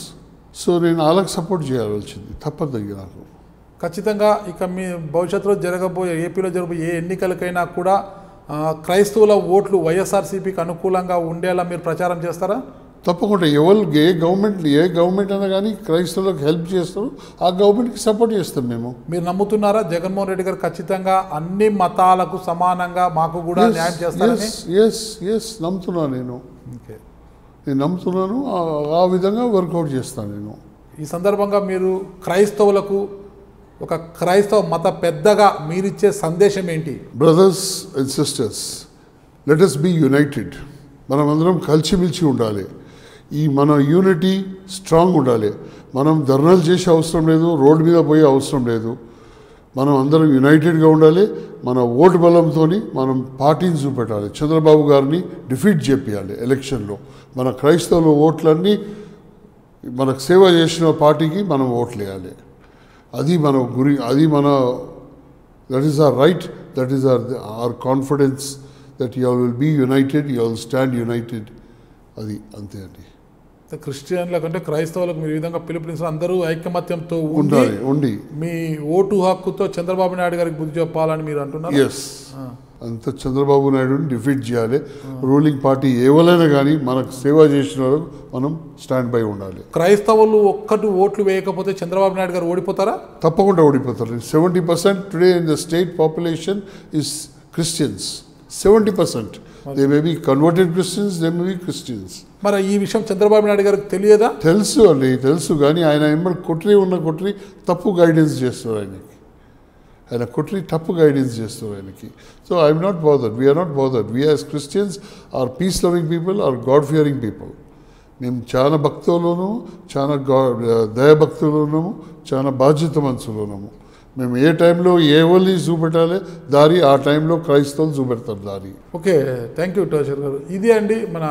So నేను వాళ్ళకి సపోర్ట్ చేయాల్సి వచ్చింది, తప్పదు నాకు. ఖచ్చితంగా ఇక మీ భవిష్యత్తులో ఏపీలో జరగబోయే ఏ ఎన్నికలకైనా కూడా క్రైస్తవుల ఓట్లు వైఎస్ఆర్సీపీకి అనుకూలంగా ఉండేలా మీరు ప్రచారం చేస్తారా? తప్పకుండా. ఏ గవర్నమెంట్ అయినా కానీ క్రైస్తవులకు హెల్ప్ చేస్తారు, ఆ గవర్నమెంట్కి సపోర్ట్ చేస్తాం మేము. మీరు నమ్ముతున్నారా జగన్మోహన్ రెడ్డి గారు ఖచ్చితంగా అన్ని మతాలకు సమానంగా మాకు కూడా న్యాయం చేస్తారని? ఎస్ నమ్ముతున్నాను నేను నమ్ముతున్నాను, ఆ విధంగా వర్కౌట్ చేస్తాను నేను. ఈ సందర్భంగా మీరు క్రైస్తవులకు ఒక క్రైస్తవ మత పెద్దగా మీరిచ్చే సందేశం ఏంటి? Brothers and sisters, let us be united. మనమందరం కలిసిమెలిసి ఉండాలి. ఈ మన యూనిటీ స్ట్రాంగ్ ఉండాలి. మనం ధర్నాలు చేసే అవసరం లేదు, రోడ్డు మీద పోయే అవసరం లేదు. మనం అందరం యునైటెడ్గా ఉండాలి. మన ఓటు బలంతో మనం పార్టీని చూపెట్టాలి. చంద్రబాబు గారిని డిఫీట్ చేయాలి ఎలక్షన్లో. మన క్రైస్తవుల ఓట్లన్నీ మనకు సేవ చేసిన పార్టీకి మనం ఓట్లు వేయాలి. అది మన గురి, అది మన that is our right, that is our confidence that you will be united, you will stand united. అది అంతే అండి. క్రిస్టియన్ల కంటే క్రైస్తవులకు మీరు ఈ విధంగా పిలుపునిస్తారు, అందరూ ఐకమత్యంతో ఉండి మీ ఓటు హక్కుతో చంద్రబాబు నాయుడు గారికి బుద్ధి చెప్పాలని మీరు అంటున్నారు. ఎస్, అంత చంద్రబాబు నాయుడుని డిఫీట్ చేయాలి. రూలింగ్ పార్టీ ఏవలైనా కానీ మనకు సేవ చేసిన వాళ్ళకు మనం స్టాండ్ బై ఉండాలి. క్రైస్తవులు ఒక్కటి ఓట్లు వేయకపోతే చంద్రబాబు నాయుడు గారు ఓడిపోతారా? తప్పకుండా ఓడిపోతారు. 70% today in the state population is Christians. 70%. They may be converted Christians, they may be Christians. మరి ఈ విషయం చంద్రబాబు నాయుడు గారికి తెలియదా? తెలుసు అండి, తెలుసు. కానీ ఆయన ఎమ్మడి కొట్రి తప్పు గైడెన్స్ చేస్తారు ఆయన కొట్రి తప్పు గైడెన్స్ చేస్తారు ఆయనకి. So I'm not bothered, we're not bothered. We as Christians are peace loving people, are god fearing people. మేము చాలా భక్తులోనూ, చాలా దయభక్తులోనము, చాలా బాధ్యత మనసులోనము. మేము ఏ టైంలో ఏ వాళ్ళని చూపెట్టాలి దారి, ఆ టైంలో క్రైస్తవులు చూపెడతారు దారి. ఓకే, థ్యాంక్ యూ టోచర్ గారు. ఇది అండి మన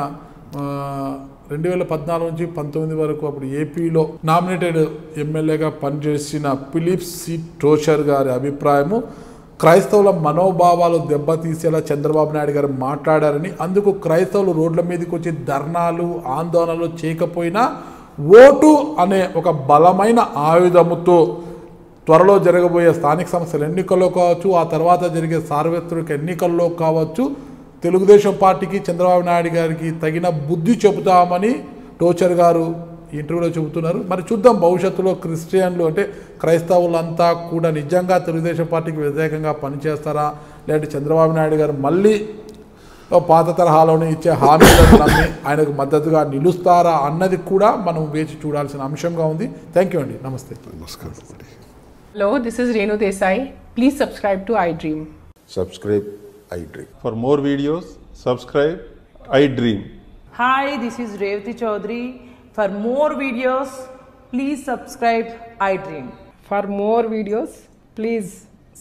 2014 నుంచి 19 వరకు అప్పుడు ఏపీలో నామినేటెడ్ ఎమ్మెల్యేగా పనిచేసిన ఫిలిప్ సి టోచర్ గారి అభిప్రాయము. క్రైస్తవుల మనోభావాలు దెబ్బతీసేలా చంద్రబాబు నాయుడు గారు మాట్లాడారని, అందుకు క్రైస్తవులు రోడ్ల మీదకి వచ్చి ధర్నాలు ఆందోళనలు చేయకపోయినా ఓటు అనే ఒక బలమైన ఆయుధముతో త్వరలో జరగబోయే స్థానిక సంస్థల ఎన్నికల్లో కావచ్చు, ఆ తర్వాత జరిగే సార్వత్రిక ఎన్నికల్లో కావచ్చు, తెలుగుదేశం పార్టీకి చంద్రబాబు నాయుడు గారికి తగిన బుద్ధి చెబుతామని టోచర్ గారు ఇంటర్వ్యూలో చెబుతున్నారు. మరి చూద్దాం భవిష్యత్తులో క్రిస్టియన్లు అంటే క్రైస్తవులంతా కూడా నిజంగా తెలుగుదేశం పార్టీకి వ్యతిరేకంగా పనిచేస్తారా, లేదంటే చంద్రబాబు నాయుడు గారు మళ్ళీ పాత తరహాలోనే ఇచ్చే హామీలను నమ్మి ఆయనకు మద్దతుగా నిలుస్తారా అన్నది కూడా మనం వేచి చూడాల్సిన అంశంగా ఉంది. థ్యాంక్ యూ అండి. నమస్తే. నమస్కారం. Hello, this is Renu Desai. Please subscribe to iDream. Subscribe iDream. For more videos, subscribe iDream. Hi, this is Revati Chaudhary. For more videos, please subscribe iDream. For more videos, please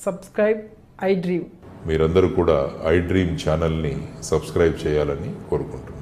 subscribe iDream. మీరందరూ కూడా iDream ఛానల్ని subscribe చేయాలని కోరుకుంటున్నాను.